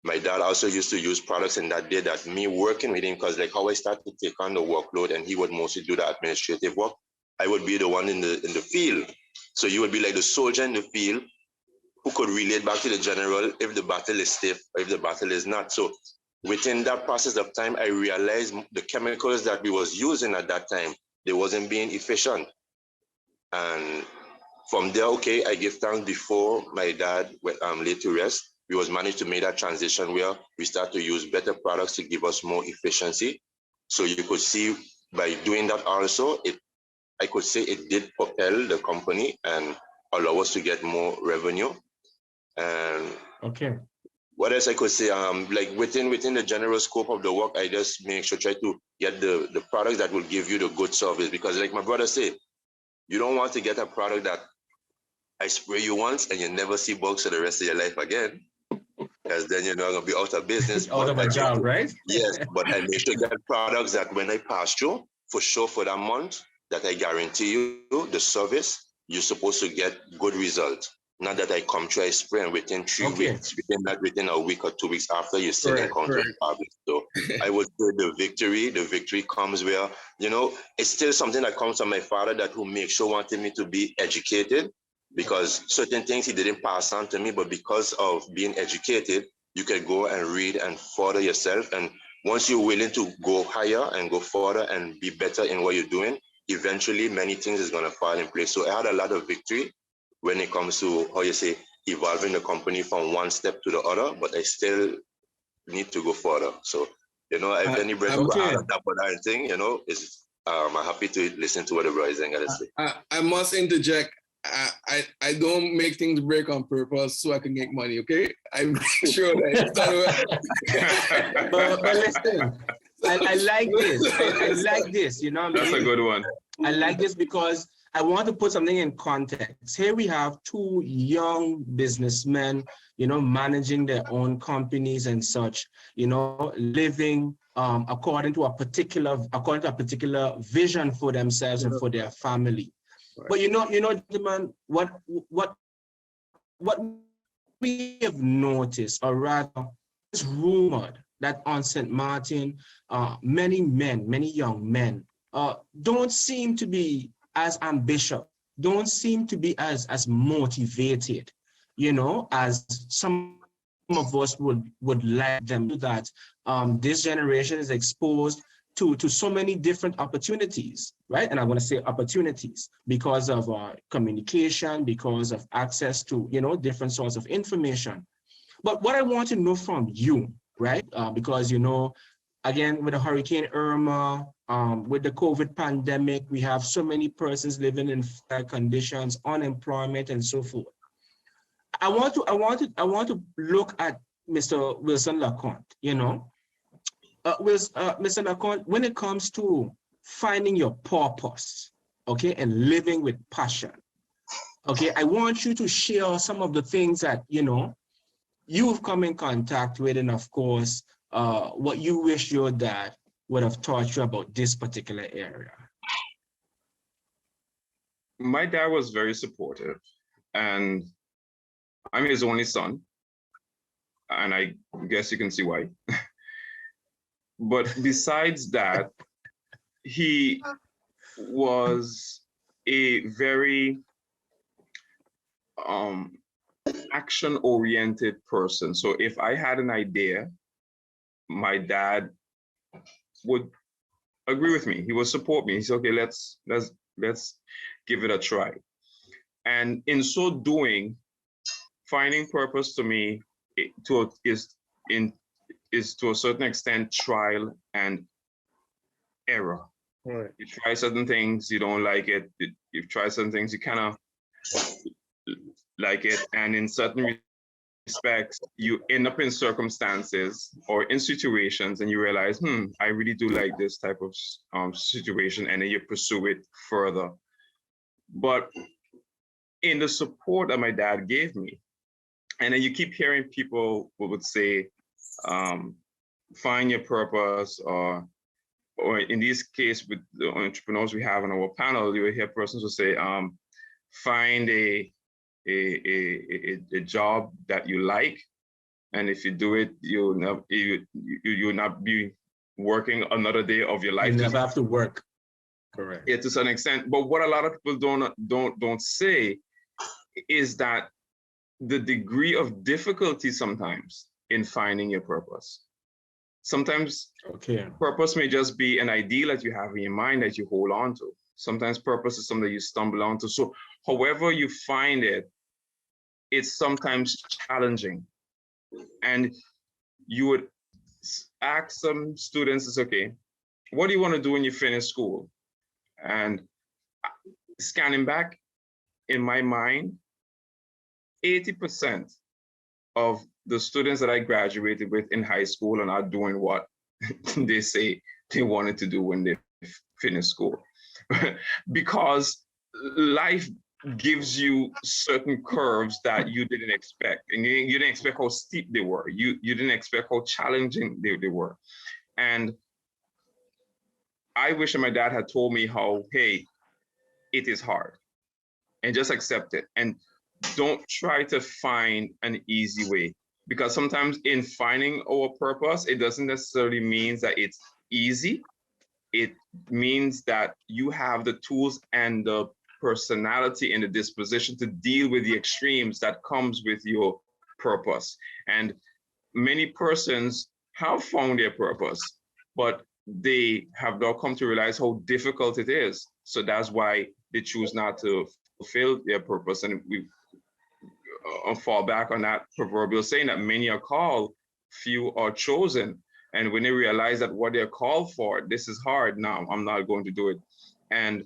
my dad also used to use products in that day that me working with him, because like how I started to take on the workload and he would mostly do the administrative work, I would be the one in the field. So you would be like the soldier in the field who could relate back to the general if the battle is stiff or if the battle is not. So within that process of time, I realized the chemicals that we was using at that time, they wasn't being efficient. And from there, okay, I give thanks before my dad went laid to rest. We was managed to make that transition where we start to use better products to give us more efficiency. So you could see by doing that also, I could say it did propel the company and allow us to get more revenue. And Okay. what else I could say? Like within the general scope of the work, I just make sure try to get the products that will give you the good service. Because like my brother said, you don't want to get a product that I spray you once and you never see bugs for the rest of your life again, because then you're not gonna be out of business. Out of a job, right? Yes, but I make sure get products that when I pass through, for sure for that month, that I guarantee you the service, you're supposed to get good results. Not that I come try spray and within 3 Okay. weeks, within a week or 2 weeks after you still encounter problems. So I would say the victory comes where, you know, it's still something that comes from my father that who makes sure wanted me to be educated, because certain things he didn't pass on to me, but because of being educated, you can go and read and further yourself. And once you're willing to go higher and go further and be better in what you're doing, eventually many things is going to fall in place. So I had a lot of victory when it comes to, how you say, evolving the company from one step to the other, but I still need to go further. So, you know, if anybody okay. add on top of that thing, you know, I'm happy to listen to what the brothers are going to say. I must interject. I don't make things break on purpose so I can make money, okay? I'm sure that but listen, I like this. I like this, you know what I mean? That's a good one. I like this because I want to put something in context. Here we have two young businessmen, you know, managing their own companies and such, you know, living according to a particular vision for themselves and for their family. Right. But you know, gentlemen, what we have noticed, or rather, it's rumored that on St. Martin, many young men don't seem to be as ambitious, don't seem to be as motivated, you know, as some of us would like them to. That this generation is exposed to so many different opportunities, right? And I'm going to say opportunities because of communication, because of access to, you know, different sorts of information. But what I want to know from you, right? Because, you know, again, with the Hurricane Irma, with the COVID pandemic, we have so many persons living in fair conditions, unemployment, and so forth. I want to look at Mr. Wilson LeConte, you know. Mr. LeConte, when it comes to finding your purpose, okay, and living with passion, okay, I want you to share some of the things that, you know, you've come in contact with, and of course, what you wish your dad would have taught you about this particular area. My dad was very supportive, and I'm his only son, and I guess you can see why. But besides that, he was a very action-oriented person. So if I had an idea, my dad would agree with me. He would support me. He said, okay, let's give it a try. And in so doing, finding purpose to me is to a certain extent trial and error. Right. You try certain things, you don't like it. You try certain things, you kind of like it. And in certain expect, you end up in circumstances or in situations and you realize, I really do like this type of situation, and then you pursue it further. But in the support that my dad gave me, and then you keep hearing people who would say, find your purpose, or in this case with the entrepreneurs we have on our panel, you will hear persons who say, find a job that you like, and if you do it, you'll not be working another day of your life. You never have to work. Correct. Yeah, to some extent. But what a lot of people don't say is that the degree of difficulty sometimes in finding your purpose. Sometimes purpose may just be an ideal that you have in your mind that you hold on to. Sometimes purpose is something that you stumble onto. So however you find it, it's sometimes challenging. And you would ask some students, it's okay, what do you want to do when you finish school? And scanning back in my mind, 80% of the students that I graduated with in high school are not doing what they say they wanted to do when they finish school. Because life gives you certain curves that you didn't expect. And you didn't expect how steep they were. You didn't expect how challenging they were. And I wish that my dad had told me how, hey, it is hard, and just accept it. And don't try to find an easy way, because sometimes in finding our purpose, it doesn't necessarily mean that it's easy. It means that you have the tools and the personality and the disposition to deal with the extremes that comes with your purpose. And many persons have found their purpose, but they have now come to realize how difficult it is. So that's why they choose not to fulfill their purpose. And we fall back on that proverbial saying that many are called, few are chosen. And when they realize that what they're called for, this is hard, now I'm not going to do it. And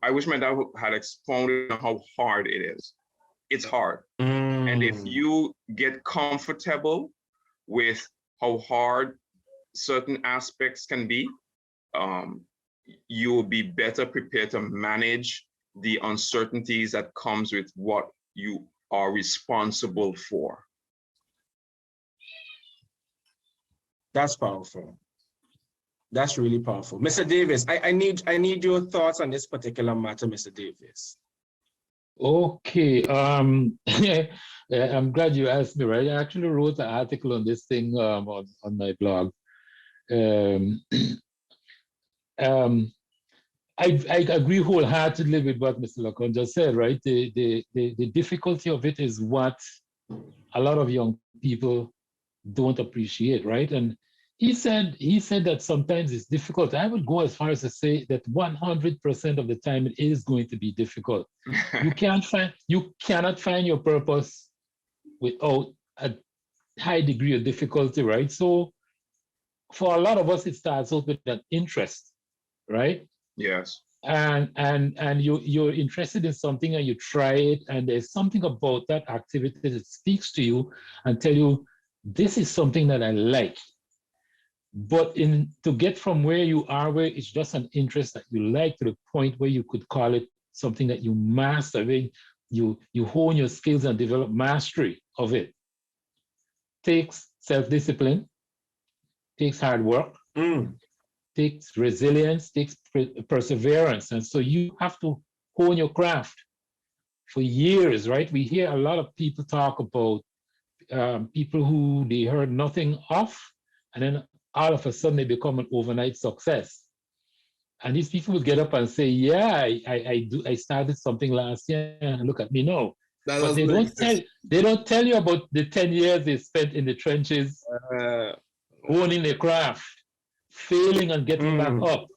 I wish my dad had expounded on how hard it is. It's hard. And if you get comfortable with how hard certain aspects can be, you will be better prepared to manage the uncertainties that comes with what you are responsible for. That's powerful. That's really powerful. Mr. Davis, I need your thoughts on this particular matter, Mr. Davis. Okay. I'm glad you asked me, right? I actually wrote an article on this thing on my blog. I agree wholeheartedly with what Mr. Lacon just said, right? The difficulty of it is what a lot of young people don't appreciate, right? And he said that sometimes it's difficult. I would go as far as to say that 100% of the time it is going to be difficult. You cannot find your purpose without a high degree of difficulty, right? So for a lot of us, it starts out with an interest, right? Yes. And you're interested in something and you try it, and there's something about that activity that speaks to you and tell you, this is something that I like. But to get from where you are, where it's just an interest that you like, to the point where you could call it something that you master, where you hone your skills and develop mastery of it, takes self-discipline, takes hard work, takes resilience, takes perseverance. And so you have to hone your craft for years, right? We hear a lot of people talk about people who they heard nothing of, and then all of a sudden they become an overnight success. And these people would get up and say, yeah, I started something last year and look at me now. But they don't tell you about the 10 years they spent in the trenches, honing their craft, failing and getting back up,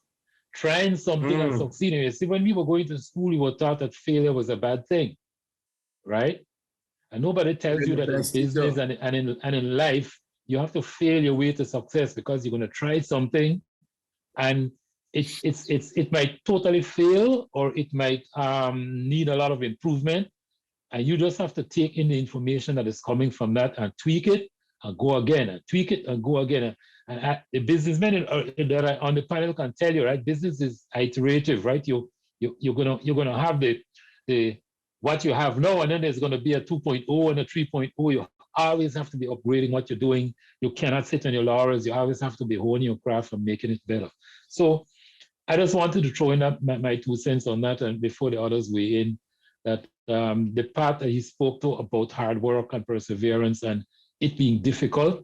trying something and succeeding. You see, when we were going to school, we were taught that failure was a bad thing, right? And nobody tells you that in business and in life, you have to fail your way to success, because you're going to try something and it might totally fail, or it might need a lot of improvement. And you just have to take in the information that is coming from that and tweak it and go again and tweak it and go again. And the businessmen that are on the panel can tell you, right? Business is iterative, right? You're gonna have the what you have now, and then there's gonna be a 2.0 and a 3.0. You always have to be upgrading what you're doing. You cannot sit on your laurels. You always have to be honing your craft and making it better. So I just wanted to throw in my 2 cents on that, and before the others weigh in, that the part that he spoke to about hard work and perseverance and it being difficult,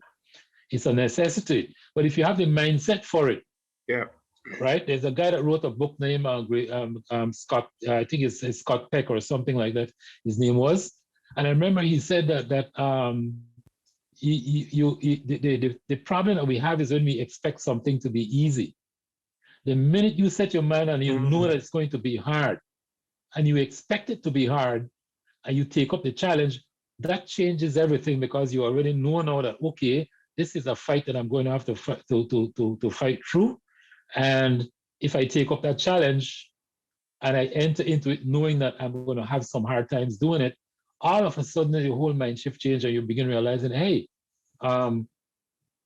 it's a necessity. But if you have the mindset for it, yeah, right? There's a guy that wrote a book named Scott, I think it's Scott Peck or something like that. His name was, and I remember he said that the problem that we have is when we expect something to be easy. The minute you set your mind and you know that it's going to be hard, and you expect it to be hard, and you take up the challenge, that changes everything, because you already know now that, okay, this is a fight that I'm going to have to fight through. And if I take up that challenge and I enter into it knowing that I'm going to have some hard times doing it, all of a sudden your whole mind shift change and you begin realizing, hey,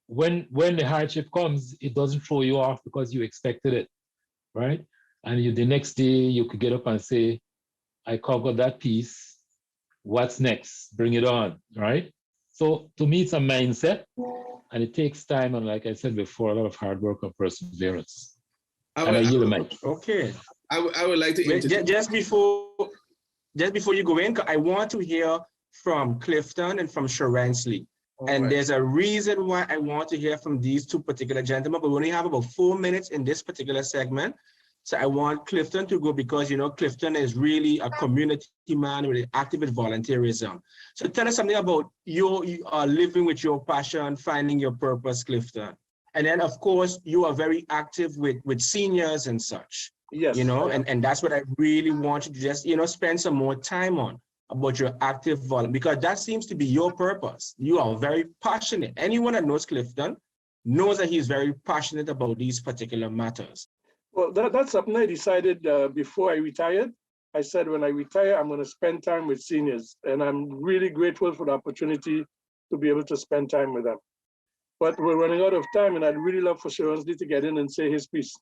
when the hardship comes, it doesn't throw you off because you expected it, right? And the next day you could get up and say, I conquered that piece. What's next? Bring it on, right? So to me, it's a mindset, and it takes time. And like I said before, a lot of hard work and perseverance. I yield the mic. Okay. I would like to Wait, just before you go in, I want to hear from Clifton and from Sharensley. And there's a reason why I want to hear from these 2 particular gentlemen, but we only have about 4 minutes in this particular segment. So I want Clifton to go because, you know, Clifton is really a community man with active with volunteerism. So tell us something about you living with your passion, finding your purpose, Clifton. And then, of course, you are very active with seniors and such. Yes. You know, and that's what I really want you to just, you know, spend some more time on, about your active volunteer, because that seems to be your purpose. You are very passionate. Anyone that knows Clifton knows that he's very passionate about these particular matters. Well, that's something I decided before I retired. I said, when I retire, I'm going to spend time with seniors. And I'm really grateful for the opportunity to be able to spend time with them. But we're running out of time, and I'd really love for Sharensley to get in and say his piece.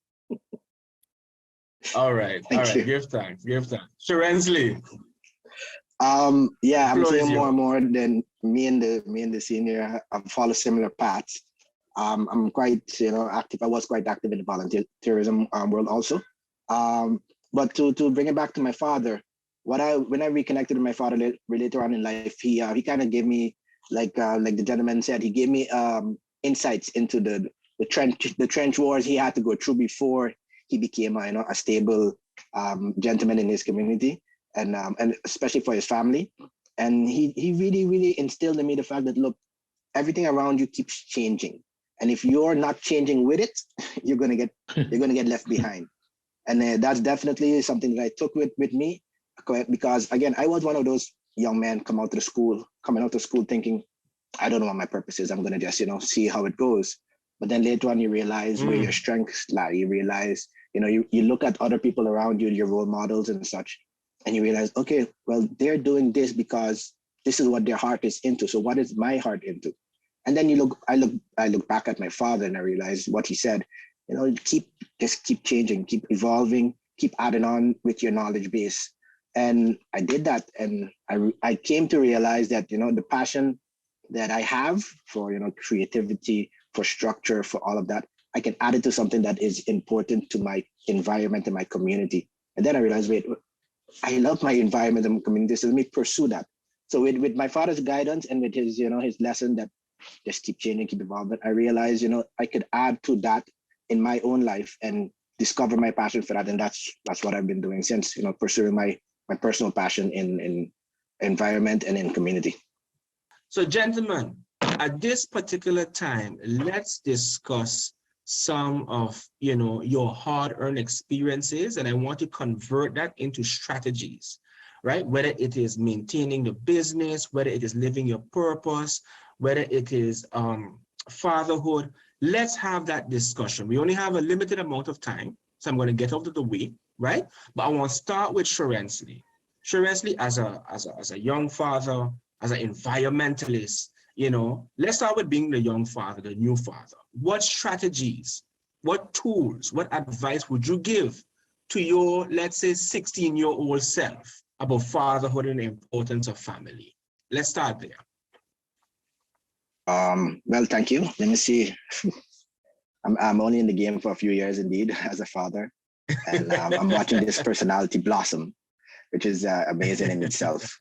All right. Thank you. Give thanks. Sharensley. Yeah, I'm saying more and more than me and the senior have followed similar paths. I'm quite, active. I was quite active in the volunteerism world also. But to bring it back to my father, when I reconnected with my father later on in life, he kind of gave me, like the gentleman said, he gave me insights into the trench wars he had to go through before he became a stable gentleman in his community, and especially for his family. And he really, really instilled in me the fact that, look, everything around you keeps changing. And if you're not changing with it, you're gonna get left behind. And that's definitely something that I took with me, because again, I was one of those young men coming out of school thinking, I don't know what my purpose is. I'm gonna just see how it goes. But then later on, you realize where your strengths lie. You realize, you look at other people around you, your role models and such, and you realize, okay, well, they're doing this because this is what their heart is into. So what is my heart into? And then I look back at my father and I realize what he said, keep changing, keep evolving, keep adding on with your knowledge base. And I did that. And I came to realize that, the passion that I have for, creativity, for structure, for all of that, I can add it to something that is important to my environment and my community. And then I realized, wait, I love my environment and community, so let me pursue that. So with my father's guidance and with his, his lesson that just keep changing, keep evolving, I realized, I could add to that in my own life and discover my passion for that. And that's what I've been doing since, pursuing my personal passion in environment and in community. So gentlemen, at this particular time, let's discuss some of, your hard-earned experiences, and I want to convert that into strategies, right? Whether it is maintaining the business, whether it is living your purpose, whether it is fatherhood. Let's have that discussion. We only have a limited amount of time, so I'm going to get out of the way, right? But I want to start with Sharensley. Sure, Wesley, as a young father, as an environmentalist, let's start with being the young father, the new father. What strategies, what tools, what advice would you give to your, let's say, 16-year-old self about fatherhood and the importance of family? Let's start there. Well, thank you. Let me see. I'm only in the game for a few years, indeed, as a father, and I'm watching this personality blossom, which is amazing in itself.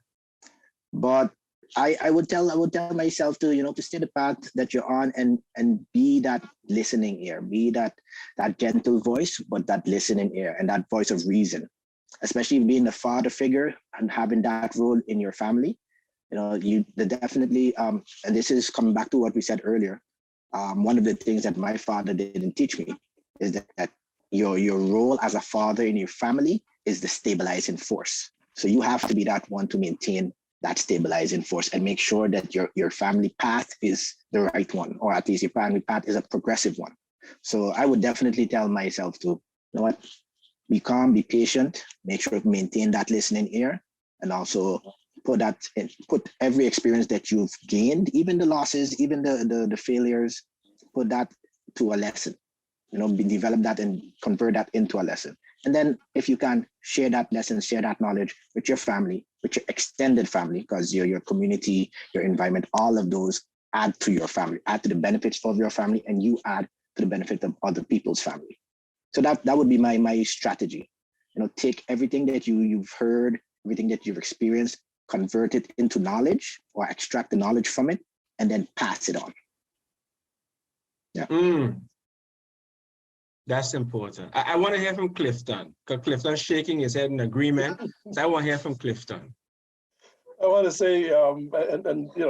But I would tell myself to to stay the path that you're on and be that listening ear, be that gentle voice, but that listening ear and that voice of reason, especially being the father figure and having that role in your family. You definitely and this is coming back to what we said earlier. One of the things that my father didn't teach me is that your role as a father in your family is the stabilizing force. So you have to be that one to maintain that stabilizing force and make sure that your family path is the right one, or at least your family path is a progressive one. So I would definitely tell myself to, be calm, be patient, make sure to maintain that listening ear, and also put every experience that you've gained, even the losses, even the failures, put that to a lesson. Develop that and convert that into a lesson. And then if you can share that lesson, share that knowledge with your family, with your extended family, because your community, your environment, all of those add to your family, add to the benefits of your family, and you add to the benefit of other people's family. So that would be my strategy. Take everything that you've heard, everything that you've experienced, convert it into knowledge or extract the knowledge from it, and then pass it on. Yeah. That's important. I want to hear from Clifton, because Clifton's shaking his head in agreement. So I want to hear from Clifton. I want to say,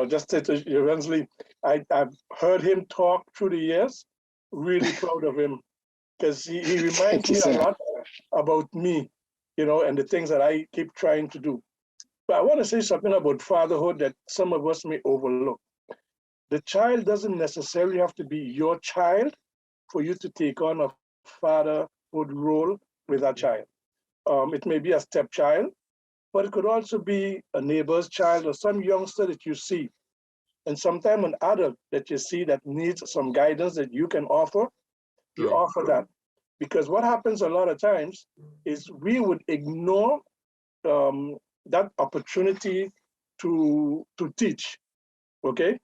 just to Rensley, I've heard him talk through the years. Really proud of him, because he reminds me a lot about me, and the things that I keep trying to do. But I want to say something about fatherhood that some of us may overlook. The child doesn't necessarily have to be your child for you to take on a fatherhood role with that child. It may be a stepchild, but it could also be a neighbor's child or some youngster that you see. And sometimes an adult that you see that needs some guidance that you can offer, you offer that. Because what happens a lot of times is we would ignore that opportunity to teach, okay?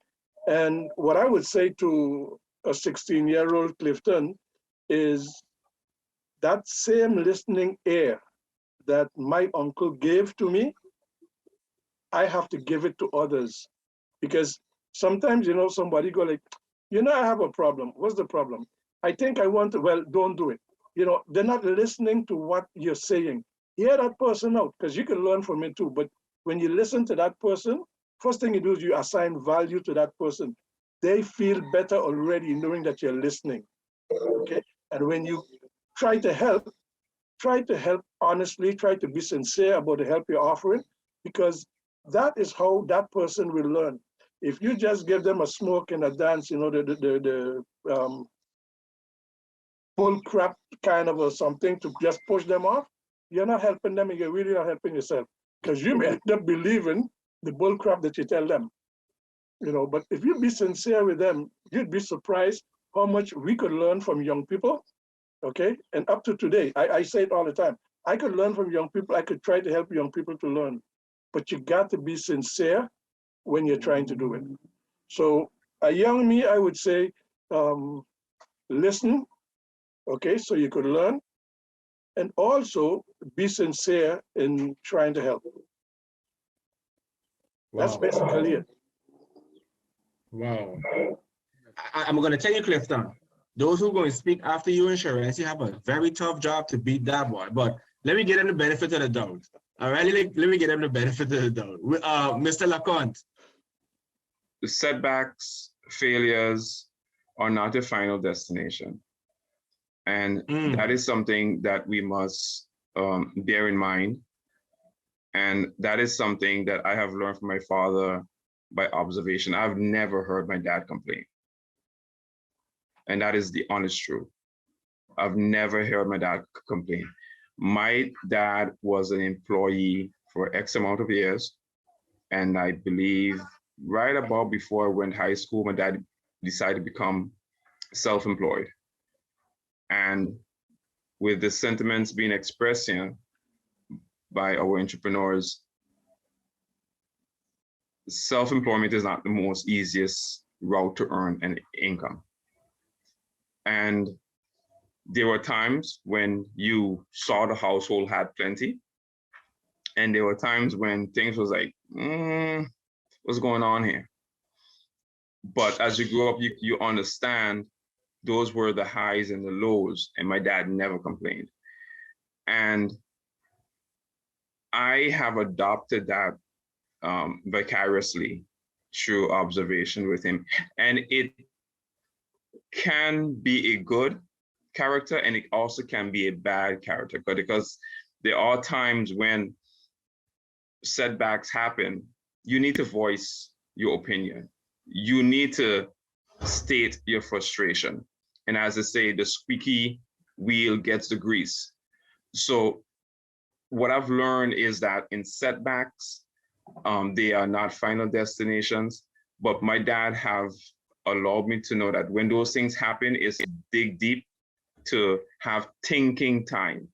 And what I would say to a 16-year-old Clifton is that same listening ear that my uncle gave to me, I have to give it to others. Because sometimes, somebody go like, I have a problem. What's the problem? I think I want to, well, don't do it. They're not listening to what you're saying. Hear that person out, because you can learn from it too. But when you listen to that person, first thing you do is you assign value to that person. They feel better already knowing that you're listening, okay? And when you try to help honestly, try to be sincere about the help you're offering, because that is how that person will learn. If you just give them a smoke and a dance, the bull crap kind of or something to just push them off, you're not helping them and you're really not helping yourself, because you may end up believing the bull crap that you tell them. But if you be sincere with them, you'd be surprised how much we could learn from young people, okay? And up to today, I say it all the time, I could learn from young people, I could try to help young people to learn, but you got to be sincere when you're trying to do it. So a young me, I would say, listen, okay, so you could learn, and also be sincere in trying to help. Wow. That's basically it. Wow. I'm going to tell you, Clifton, those who are going to speak after you, Insurance, you have a very tough job to beat that one. But let me get them the benefit of the doubt. All right, let me get them the benefit of the doubt. Mr. LeConte. The setbacks, failures are not a final destination. And that is something that we must bear in mind. And that is something that I have learned from my father by observation. I've never heard my dad complain. And that is the honest truth. I've never heard my dad complain. My dad was an employee for X amount of years. And I believe right about before I went high school, my dad decided to become self-employed. And with the sentiments being expressed here by our entrepreneurs, self-employment is not the most easiest route to earn an income. And there were times when you saw the household had plenty, and there were times when things was like, what's going on here? But as you grow up, you understand those were the highs and the lows, and my dad never complained. And I have adopted that vicariously through observation with him. And it can be a good character, and it also can be a bad character, because there are times when setbacks happen. You need to voice your opinion. You need to state your frustration. And as they say, the squeaky wheel gets the grease. So what I've learned is that in setbacks, they are not final destinations, but my dad have allowed me to know that when those things happen, is dig deep to have thinking time.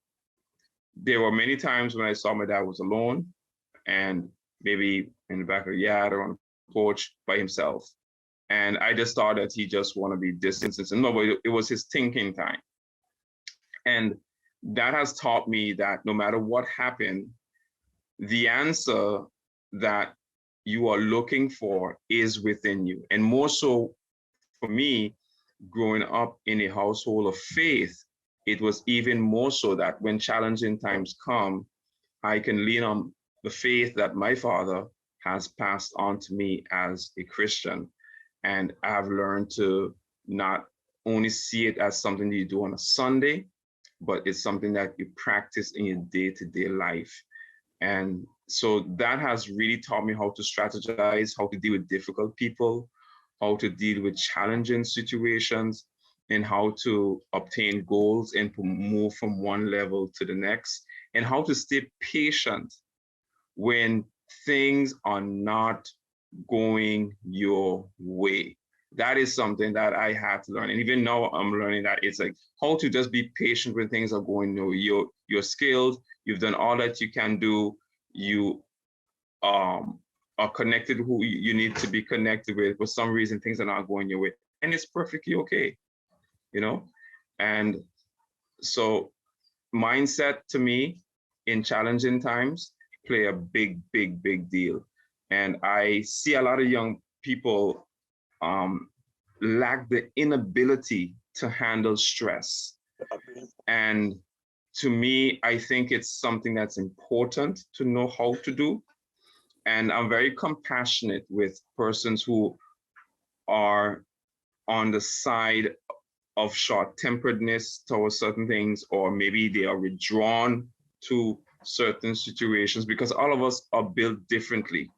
There were many times when I saw my dad was alone and maybe in the back of the yard or on the porch by himself. And I just thought that he just want to be distant. No, but it was his thinking time. And that has taught me that no matter what happened, the answer that you are looking for is within you. And more so for me, growing up in a household of faith, it was even more so that when challenging times come, I can lean on the faith that my father has passed on to me as a Christian. And I've learned to not only see it as something that you do on a Sunday, but it's something that you practice in your day-to-day life. And so that has really taught me how to strategize, how to deal with difficult people, how to deal with challenging situations, and how to obtain goals and to move from one level to the next, and how to stay patient when things are not going your way. That is something that I had to learn. And even now I'm learning that it's like how to just be patient when things are going your way. You're skilled, you've done all that you can do, you are connected who you need to be connected with. For some reason, things are not going your way. And it's perfectly okay, you know? And so mindset to me in challenging times play a big, big, big deal. And I see a lot of young people lack the inability to handle stress. And to me, I think it's something that's important to know how to do. And I'm very compassionate with persons who are on the side of short-temperedness towards certain things, or maybe they are withdrawn to certain situations, because all of us are built differently.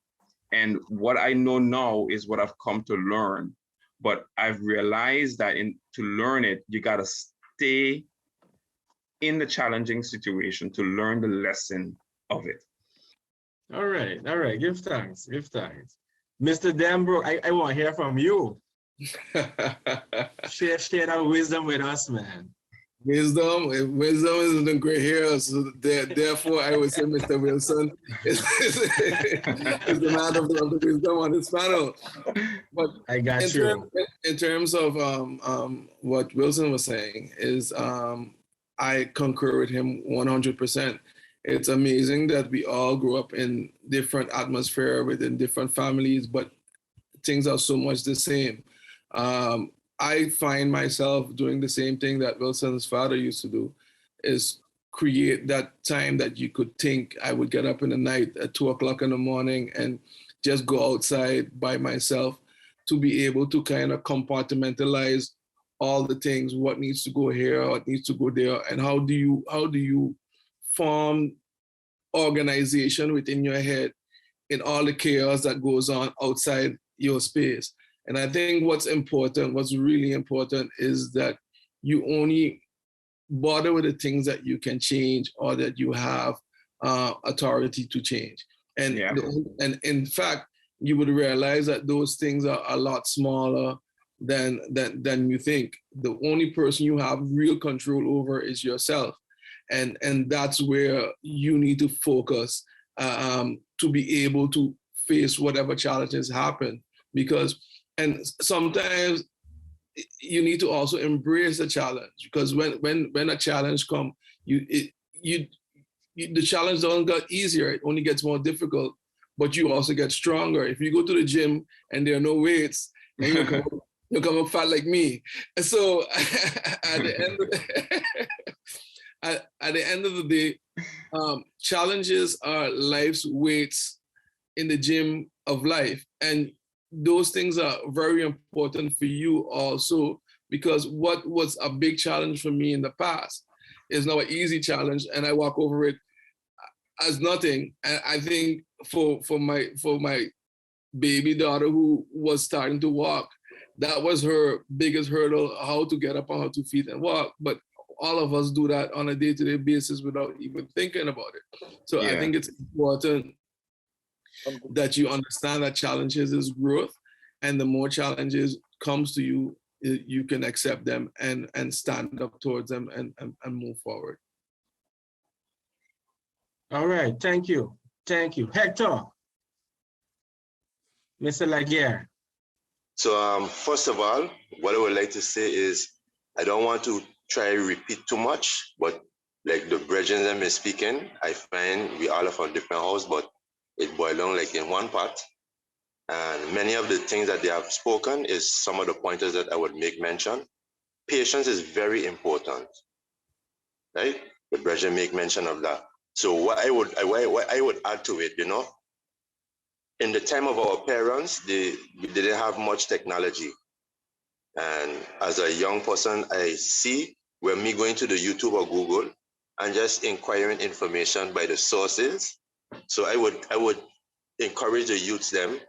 And what I know now is what I've come to learn. But I've realized that to learn it, you gotta stay in the challenging situation to learn the lesson of it. All right. Give thanks. Mr. Dembrook, I want to hear from you. Share that wisdom with us, man. Wisdom is the great hero. So therefore, I would say Mr. Wilson is the man of the wisdom on this panel. But I got you. In terms of what Wilson was saying, is I concur with him 100%. It's amazing that we all grew up in different atmosphere within different families, but things are so much the same. I find myself doing the same thing that Wilson's father used to do, is create that time that you could think. I would get up in the night at 2 o'clock in the morning and just go outside by myself to be able to kind of compartmentalize all the things, what needs to go here, what needs to go there, and how do you form organization within your head in all the chaos that goes on outside your space. And I think what's really important is that you only bother with the things that you can change or that you have authority to change. And, Yeah. and in fact, you would realize that those things are a lot smaller than you think. The only person you have real control over is yourself. And that's where you need to focus to be able to face whatever challenges happen. And sometimes you need to also embrace the challenge, because when a challenge comes, the challenge doesn't get easier, it only gets more difficult, but you also get stronger. If you go to the gym and there are no weights, and you'll come up fat like me. And so at the end of the day, challenges are life's weights in the gym of life. And those things are very important for you also, because what was a big challenge for me in the past is now an easy challenge, and I walk over it as nothing. And I think for my baby daughter who was starting to walk, that was her biggest hurdle, how to get up on her 2 feet and walk. But all of us do that on a day-to-day basis without even thinking about it. So I think it's important that you understand that challenges is growth, and the more challenges comes to you, you can accept them and stand up towards them and move forward. All right, thank you. Thank you. Hector, Mr. Laguerre. So first of all, what I would like to say is, I don't want to try to repeat too much, but like the brethren that been speaking, I find we all are from different house, but it boils down like in one part. And many of the things that they have spoken is some of the pointers that I would make mention. Patience is very important, right? The brethren make mention of that. So what I would add to it, in the time of our parents, they didn't have much technology. And as a young person, I see when me going to the YouTube or Google and just inquiring information by the sources. So I would encourage the youths them,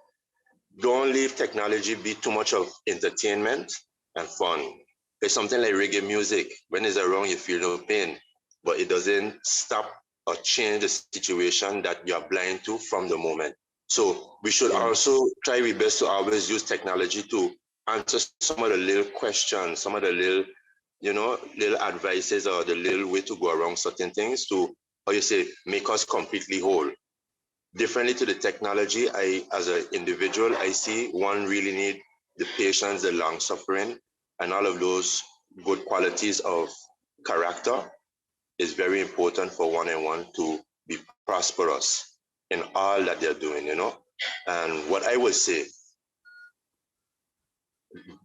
don't leave technology be too much of entertainment and fun. It's something like reggae music. When it's around, you feel no pain, but it doesn't stop or change the situation that you are blind to from the moment. So we should also try our best to always use technology to answer some of the little questions, some of the little, little advices, or the little way to go around certain things to, how you say, make us completely whole. Differently to the technology, as an individual, I see one really need the patience, the long suffering, and all of those good qualities of character is very important for one and one to be prosperous in all that they're doing, And what I would say,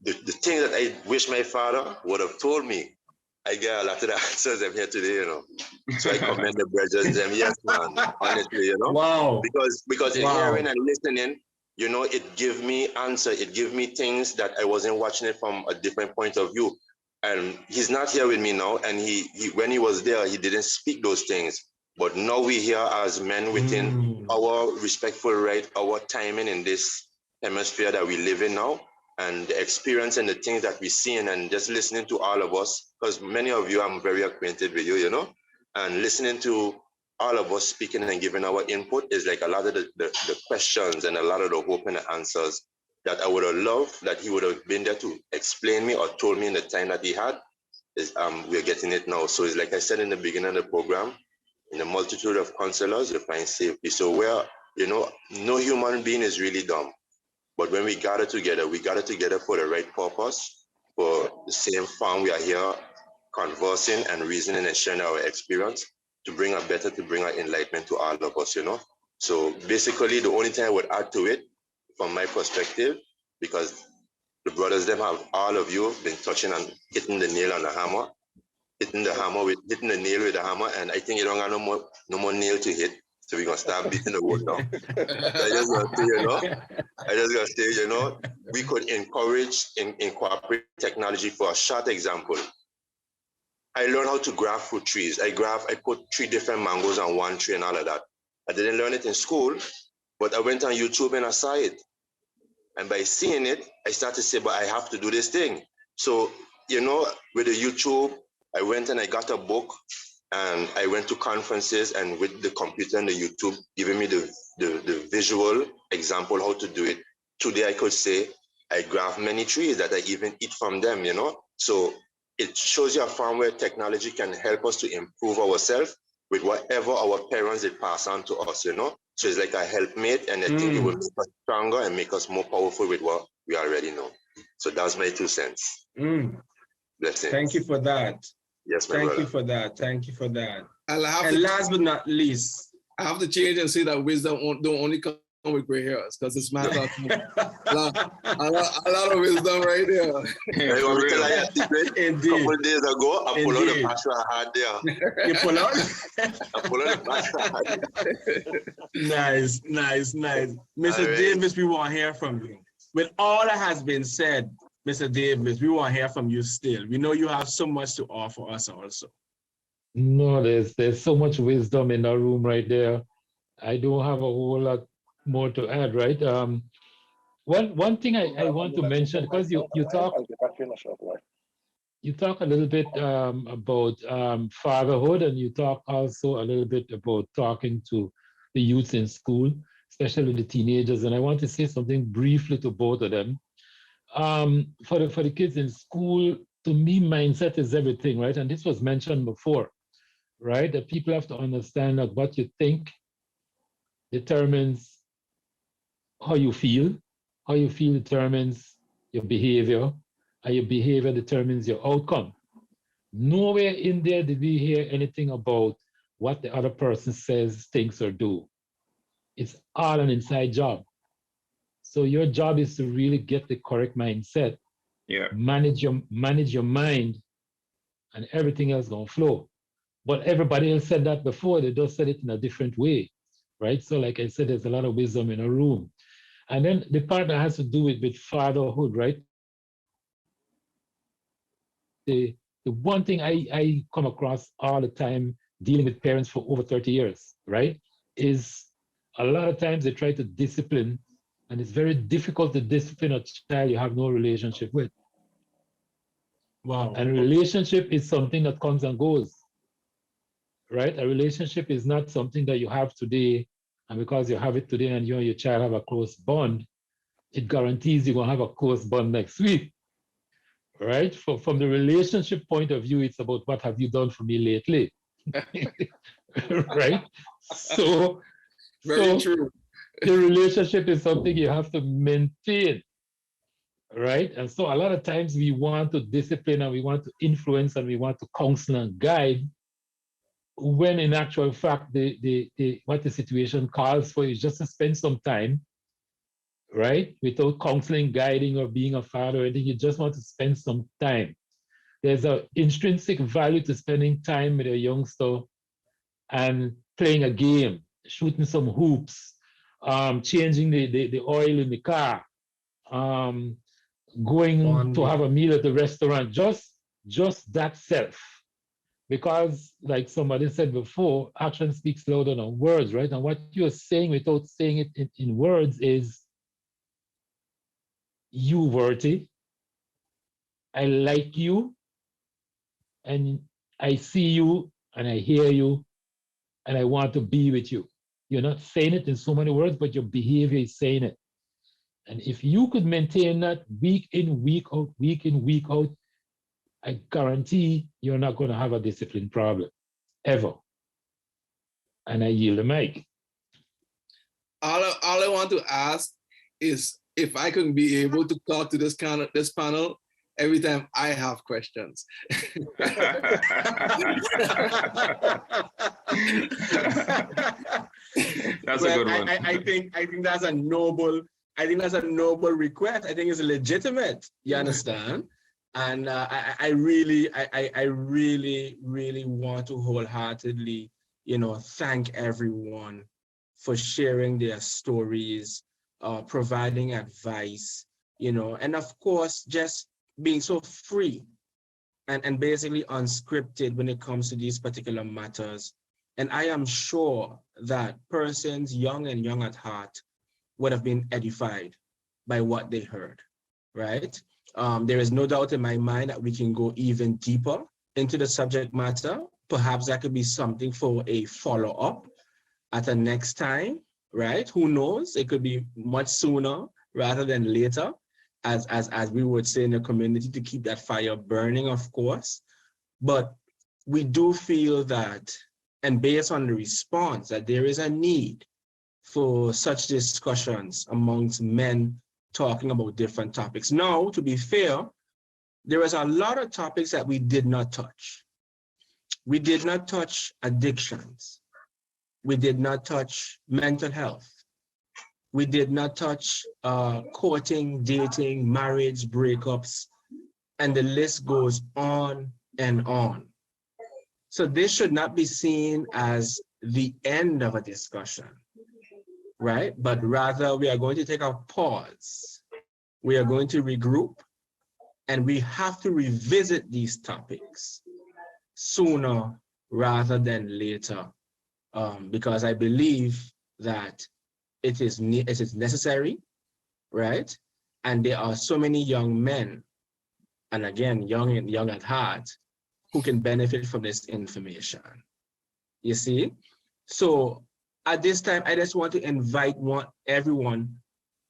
the thing that I wish my father would have told me, I get a lot of the answers I'm here today, So I commend the brothers, them, yes, man, honestly, Wow. Because in hearing and listening, it give me answer, it give me things that I wasn't watching it from a different point of view. And he's not here with me now, and he when he was there, he didn't speak those things. But now we here as men within our respectful right, our timing in this hemisphere that we live in now, and the experience and the things that we're seeing, and just listening to all of us, because many of you I'm very acquainted with you, and listening to all of us speaking and giving our input is like a lot of the questions and a lot of the hope and the answers that I would have loved that he would have been there to explain me or told me in the time that he had. Is we're getting it now. So it's like I said in the beginning of the program, in a multitude of counselors, you find safety. So where, no human being is really dumb. But when we gather together for the right purpose, for the same fun. We are here conversing and reasoning and sharing our experience to bring our enlightenment to all of us, So basically, the only thing I would add to it, from my perspective, because the brothers, them have, all of you been touching and hitting the nail on the hammer, hitting the nail with the hammer, and I think you don't got no more nail to hit. So we're gonna start beating the wood now. So I just gotta say, we could encourage and incorporate technology. For a short example, I learned how to graft fruit trees. I put 3 different mangoes on one tree and all of that. I didn't learn it in school, but I went on YouTube and I saw it. And by seeing it, I started to say, but I have to do this thing. So, with the YouTube, I went and I got a book And I went to conferences, and with the computer and the YouTube giving me the visual example how to do it. Today I could say I graft many trees that I even eat from them, you know? So it shows you a farm where technology can help us to improve ourselves with whatever our parents did pass on to us, you know? So it's like a helpmate, and I think it will make us stronger and make us more powerful with what we already know. So that's my 2 cents. Blessings. Thank you for that. Yes, my Thank brother. you for that. Thank you for that. And last but not least, I have to change and say that wisdom don't only come with gray hairs, because it's man a lot of wisdom right there. Yeah, you want me to tell you a secret? Indeed. A couple of days ago, I pulled out the Indeed. pastor I had there. You pull out? I pulled out the pastor I had there. Nice. Mr. All right. Davis, we want to hear from you. With all that has been said, Mr. Davis, we want to hear from you still. We know you have so much to offer us also. No, there's so much wisdom in the room right there. I don't have a whole lot more to add, right? One thing I want to mention, because you talk a little bit about fatherhood, and you talk also a little bit about talking to the youth in school, especially the teenagers. And I want to say something briefly to both of them. For the kids in school, to me, mindset is everything, right? And this was mentioned before, right? That people have to understand that what you think determines how you feel. How you feel determines your behavior, and your behavior determines your outcome. Nowhere in there did we hear anything about what the other person says, thinks, or do. It's all an inside job. So your job is to really get the correct mindset. Yeah. Manage your mind, and everything else gonna flow. But everybody else said that before, they just said it in a different way, right? So like I said, there's a lot of wisdom in a room. And then the part that has to do with fatherhood, right? The one thing I come across all the time dealing with parents for over 30 years, right, is a lot of times they try to discipline, and it's very difficult to discipline a child you have no relationship with. Wow. And relationship is something that comes and goes, right? A relationship is not something that you have today, and because you have it today and you and your child have a close bond, it guarantees you're gonna have a close bond next week, right? From the relationship point of view, it's about what have you done for me lately, right? So, Very true. The relationship is something you have to maintain, right? And so a lot of times we want to discipline and we want to influence and we want to counsel and guide, when in actual fact, what the situation calls for is just to spend some time, right? Without counseling, guiding, or being a father, I think you just want to spend some time. There's an intrinsic value to spending time with a youngster and playing a game, shooting some hoops, changing the oil in the car, going to have a meal at the restaurant, just that self. Because like somebody said before, action speaks louder than words, right? And what you're saying without saying it in words is, you worthy, I like you, and I see you, and I hear you, and I want to be with you. You're not saying it in so many words, but your behavior is saying it. And if you could maintain that week in, week out, I guarantee you're not going to have a discipline problem, ever. And I yield the mic. All I want to ask is if I can be able to talk to this panel every time I have questions. That's a good one. I think that's a noble. I think that's a noble request. I think it's legitimate. You understand? And I really want to wholeheartedly, thank everyone for sharing their stories, providing advice, and of course, just being so free and basically unscripted when it comes to these particular matters. And I am sure that persons young at heart would have been edified by what they heard, right? There is no doubt in my mind that we can go even deeper into the subject matter, perhaps that could be something for a follow-up at the next time, right? Who knows? It could be much sooner rather than later, as we would say in the community, to keep that fire burning, of course. But we do feel that, and based on the response, that there is a need for such discussions amongst men talking about different topics. Now, to be fair, there is a lot of topics that we did not touch. We did not touch addictions. We did not touch mental health. We did not touch courting, dating, marriage, breakups, and the list goes on and on. So this should not be seen as the end of a discussion, right? But rather we are going to take a pause. We are going to regroup, and we have to revisit these topics sooner rather than later, because I believe that it is necessary, right? And there are so many young men, and again, young at heart, who can benefit from this information. You see? So at this time, I just want to invite everyone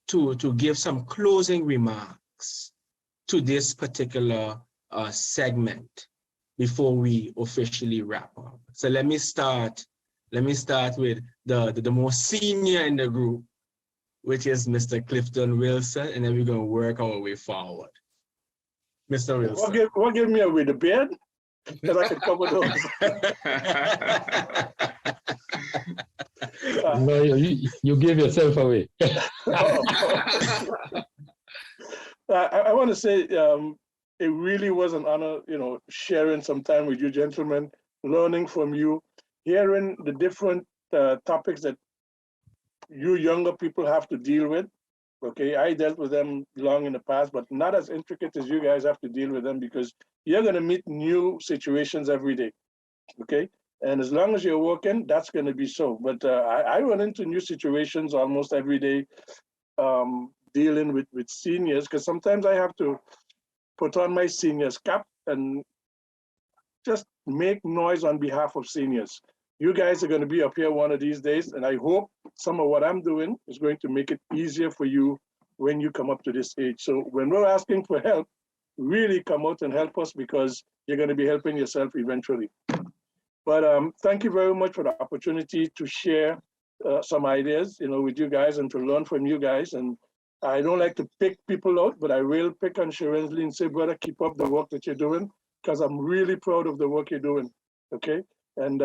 to give some closing remarks to this particular segment before we officially wrap up. So let me start with the most senior in the group, which is Mr. Clifton Wilson, and then we're going to work our way forward. Mr. Wilson. What give me away, the beard? Because I can cover those. No, you give yourself away. I want to say it really was an honor, sharing some time with you gentlemen, learning from you, hearing the different topics that you younger people have to deal with. Okay, I dealt with them long in the past, but not as intricate as you guys have to deal with them, because you're going to meet new situations every day. Okay, and as long as you're working, that's going to be so. But I run into new situations almost every day, dealing with seniors, because sometimes I have to put on my seniors cap and just make noise on behalf of seniors. You guys are going to be up here one of these days, and I hope some of what I'm doing is going to make it easier for you when you come up to this age. So when we're asking for help, really come out and help us, because you're going to be helping yourself eventually. But thank you very much for the opportunity to share some ideas, with you guys and to learn from you guys. And I don't like to pick people out, but I will pick on Sharensley and say, brother, keep up the work that you're doing, because I'm really proud of the work you're doing. Okay, and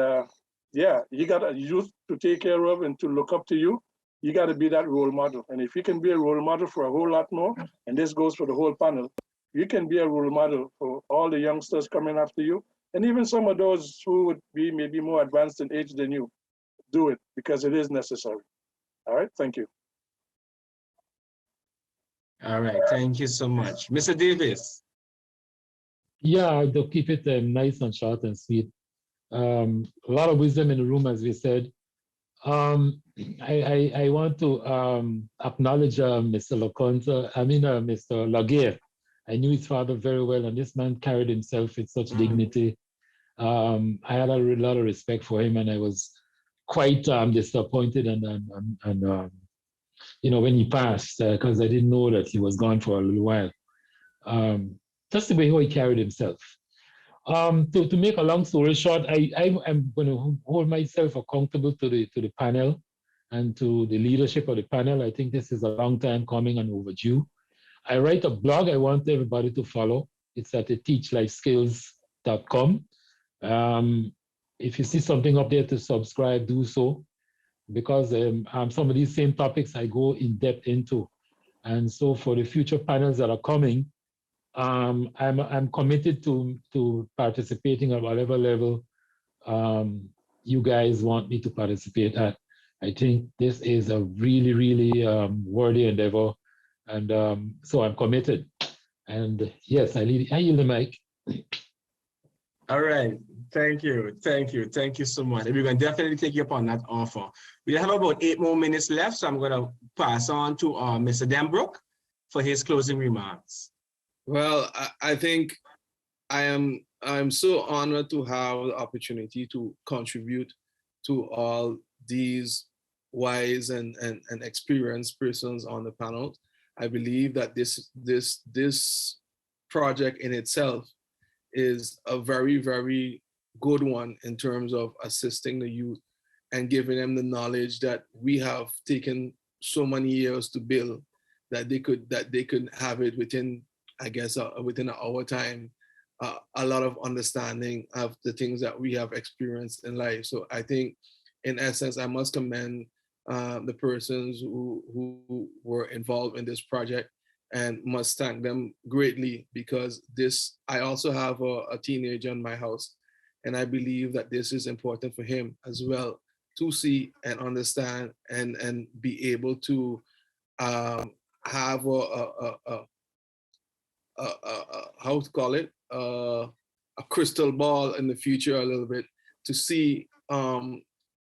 yeah, you got a youth to take care of and to look up to you. You got to be that role model. And if you can be a role model for a whole lot more, and this goes for the whole panel, you can be a role model for all the youngsters coming after you, and even some of those who would be maybe more advanced in age than you. Do it, because it is necessary. All right, thank you. All right, thank you so much. Mr. Davis. Yeah, to keep it nice and short and sweet. A lot of wisdom in the room, as we said. I want to acknowledge Mr. Mr. Laguerre. I knew his father very well, and this man carried himself with such dignity. I had a lot of respect for him, and I was quite disappointed and when he passed, because I didn't know that he was gone for a little while. Just the way how he carried himself. To make a long story short, I am going to hold myself accountable to the panel and to the leadership of the panel. I think this is a long time coming and overdue. I write a blog I want everybody to follow. It's at teachlifeskills.com. If you see something up there to subscribe, do so, because some of these same topics I go in depth into. And so for the future panels that are coming, I'm committed to participating at whatever level you guys want me to participate at. I think this is a really, really worthy endeavor, and so I'm committed. And yes, I yield the mic. All right, thank you so much. We're going to definitely take you up on that offer. We have about 8 more minutes left, so I'm going to pass on to Mr. Dembrook for his closing remarks. Well, I think I am I'm so honored to have the opportunity to contribute to all these wise and experienced persons on the panel. I believe that this project in itself is a very, very good one in terms of assisting the youth and giving them the knowledge that we have taken so many years to build, that they could have it within, I guess, within an hour time, a lot of understanding of the things that we have experienced in life. So I think, in essence, I must commend the persons who were involved in this project, and must thank them greatly, because this, I also have a teenager in my house, and I believe that this is important for him as well, to see and understand and be able to have how to call it, a crystal ball in the future a little bit, to see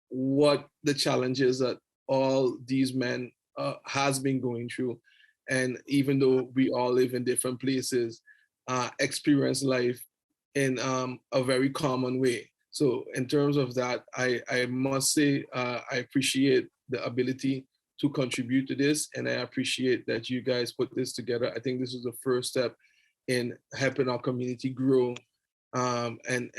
what the challenges that all these men has been going through. And even though we all live in different places, experience life in a very common way. So in terms of that, I must say I appreciate the ability to contribute to this, and I appreciate that you guys put this together. I think this is the first step in helping our community grow, and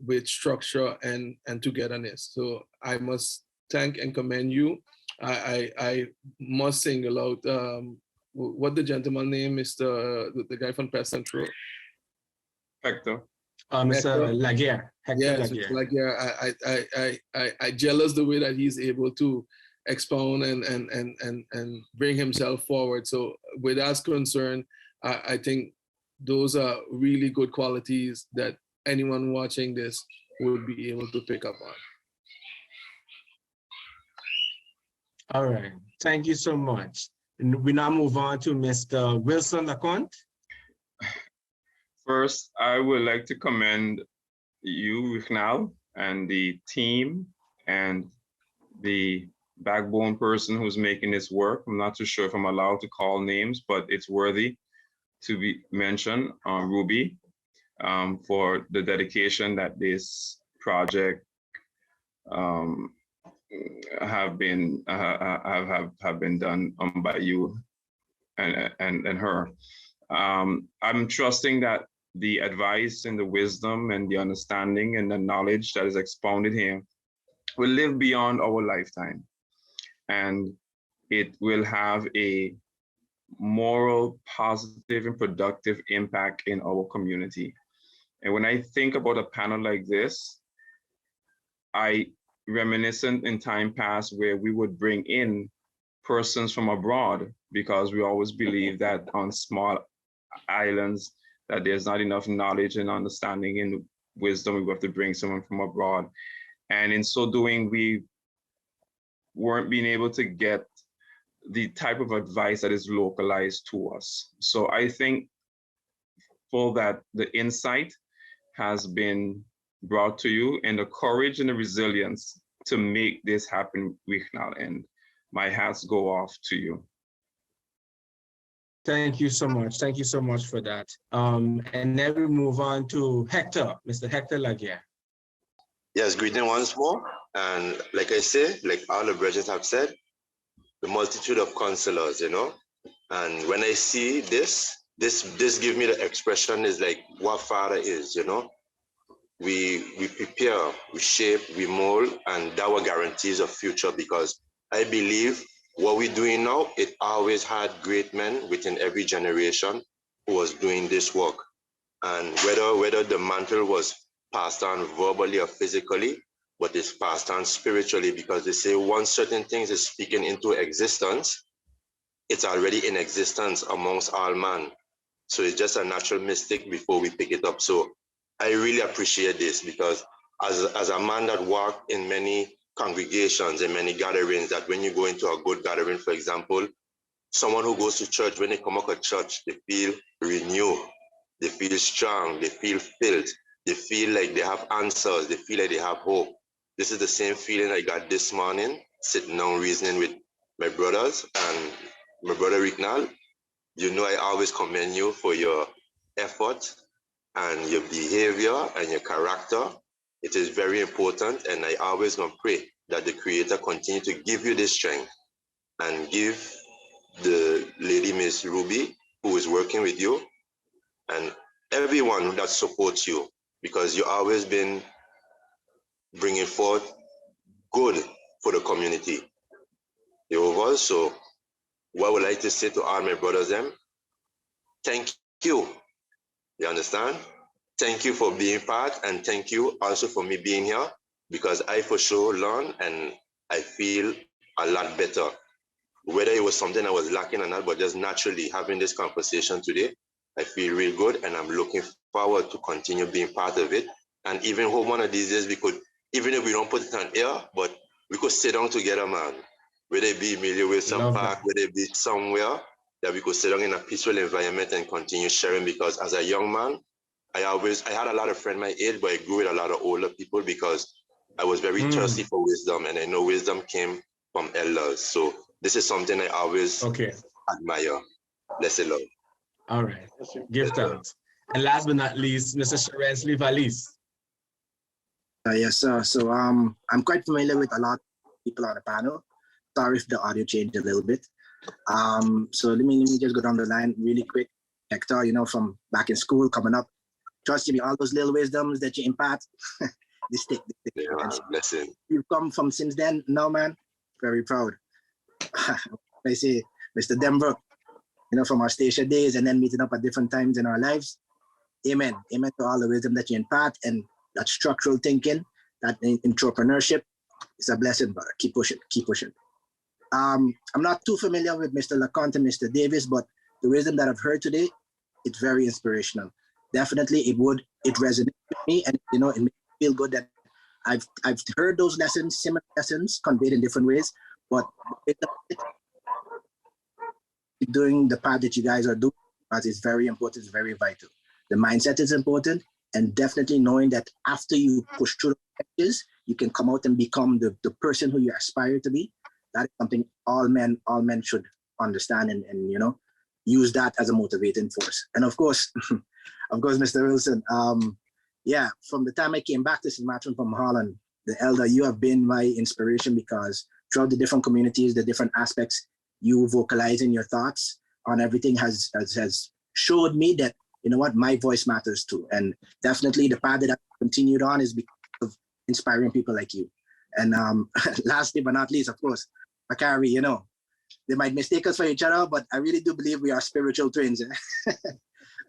with structure and togetherness. So I must thank and commend you. I must single out what the gentleman name is, the guy from Pest Control. Hector. Mr. Laguerre. Hector Yes, Laguerre. like yeah, I jealous the way that he's able to expound and bring himself forward. So with that concern, I think those are really good qualities that anyone watching this would be able to pick up on. All right, thank you so much. And we now move on to Mr. Wilson LeConte. First, I would like to commend you, Wichnal, and the team and the backbone person who's making this work. I'm not too sure if I'm allowed to call names, but it's worthy to be mentioned, Ruby, for the dedication that this project have been done by you and her. I'm trusting that the advice and the wisdom and the understanding and the knowledge that is expounded here will live beyond our lifetime, and it will have a moral, positive, and productive impact in our community. And when I think about a panel like this, I reminiscent in time past where we would bring in persons from abroad, because we always believe that on small islands that there's not enough knowledge and understanding and wisdom. We have to bring someone from abroad. And in so doing, we weren't being able to get the type of advice that is localized to us. So I think for that, the insight has been brought to you, and the courage and the resilience to make this happen, Wichnal, and my hats go off to you. Thank you so much. Thank you so much for that. And then we move on to Hector, Mr. Hector Laguerre. Yes, greeting once more. And like I say, like all the brethren have said, the multitude of counselors, you know. And when I see this gives me the expression is like what Father is, you know. We prepare, we shape, we mold, and that will guarantees a future, because I believe what we're doing now, it always had great men within every generation who was doing this work. And whether the mantle was passed on verbally or physically, but it's passed on spiritually, because they say once certain things is speaking into existence, it's already in existence amongst all man. So it's just a natural mistake before we pick it up. So I really appreciate this, because as a man that walked in many congregations and many gatherings, that when you go into a good gathering, for example, someone who goes to church, when they come out of church, they feel renewed, they feel strong, they feel filled, they feel like they have answers, they feel like they have hope. This is the same feeling I got this morning, sitting down reasoning with my brothers and my brother Wichnal. You know, I always commend you for your effort and your behavior and your character. It is very important, and I always gonna pray that the Creator continue to give you this strength and give the lady Miss Ruby, who is working with you, and everyone that supports you, because you always been bringing forth good for the community. Jehovah, so what I would like to say to all my brothers them, thank you. You understand? Thank you for being part, and thank you also for me being here, because I for sure learn and I feel a lot better. Whether it was something I was lacking or not, but just naturally having this conversation today, I feel real good, and I'm looking forward to continue being part of it. And even hope one of these days we could, even if we don't put it on air, but we could sit down together, man. Whether it be Emilia Wilson Park, whether it be somewhere that we could sit down in a peaceful environment and continue sharing. Because as a young man, I had a lot of friends my age, but I grew with a lot of older people because I was very thirsty for wisdom, and I know wisdom came from elders. So this is something I always admire. Blessed Lord. All right. Give thanks. And last but not least, Mr. Sherensly Valise. Yes, sir. So I'm quite familiar with a lot of people on the panel. Sorry if the audio changed a little bit. So let me just go down the line really quick. Hector, you know, from back in school, coming up, trust me, all those little wisdoms that you impart, they stick. Yeah, blessing. You've come from since then. No, man, very proud. I say, Mr. Denver, you know, from our station days and then meeting up at different times in our lives. Amen. Amen to all the wisdom that you impart and that structural thinking, that entrepreneurship. It's a blessing, brother. Keep pushing, keep pushing. I'm not too familiar with Mr. LeConte and Mr. Davis, but the wisdom that I've heard today, it's very inspirational. Definitely, it resonates with me, and you know, it makes me feel good that I've heard those lessons, similar lessons, conveyed in different ways, but doing the part that you guys are doing, because it's very important, it's very vital. The mindset is important, and definitely knowing that after you push through the edges, you can come out and become the person who you aspire to be. That is something all men should understand and you know, use that as a motivating force. And of course, Mr. Wilson, yeah, from the time I came back to St. Martin from Holland, the elder, you have been my inspiration, because throughout the different communities, the different aspects, you vocalizing your thoughts on everything has showed me that, you know what, my voice matters too. And definitely the path that I've continued on is because of inspiring people like you. And lastly but not least, of course, Bakari, you know, they might mistake us for each other, but I really do believe we are spiritual twins.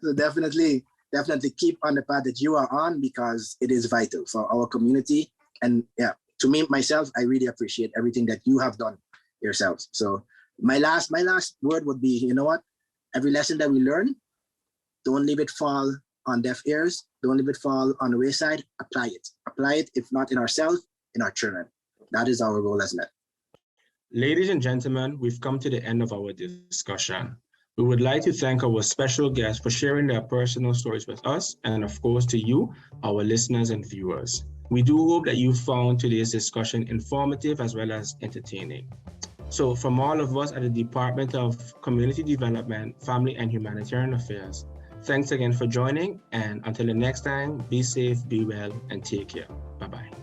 So definitely keep on the path that you are on, because it is vital for our community. And yeah, to me, myself, I really appreciate everything that you have done yourselves. So my last word would be, you know what, every lesson that we learn, don't leave it fall on deaf ears. Don't leave it fall on the wayside. Apply it. Apply it, if not in ourselves, in our children. That is our goal as men. Ladies and gentlemen, we've come to the end of our discussion. We would like to thank our special guests for sharing their personal stories with us, and of course to you, our listeners and viewers. We do hope that you found today's discussion informative as well as entertaining. So from all of us at the Department of Community Development, Family and Humanitarian Affairs, thanks again for joining, and until the next time, be safe, be well, and take care. Bye-bye.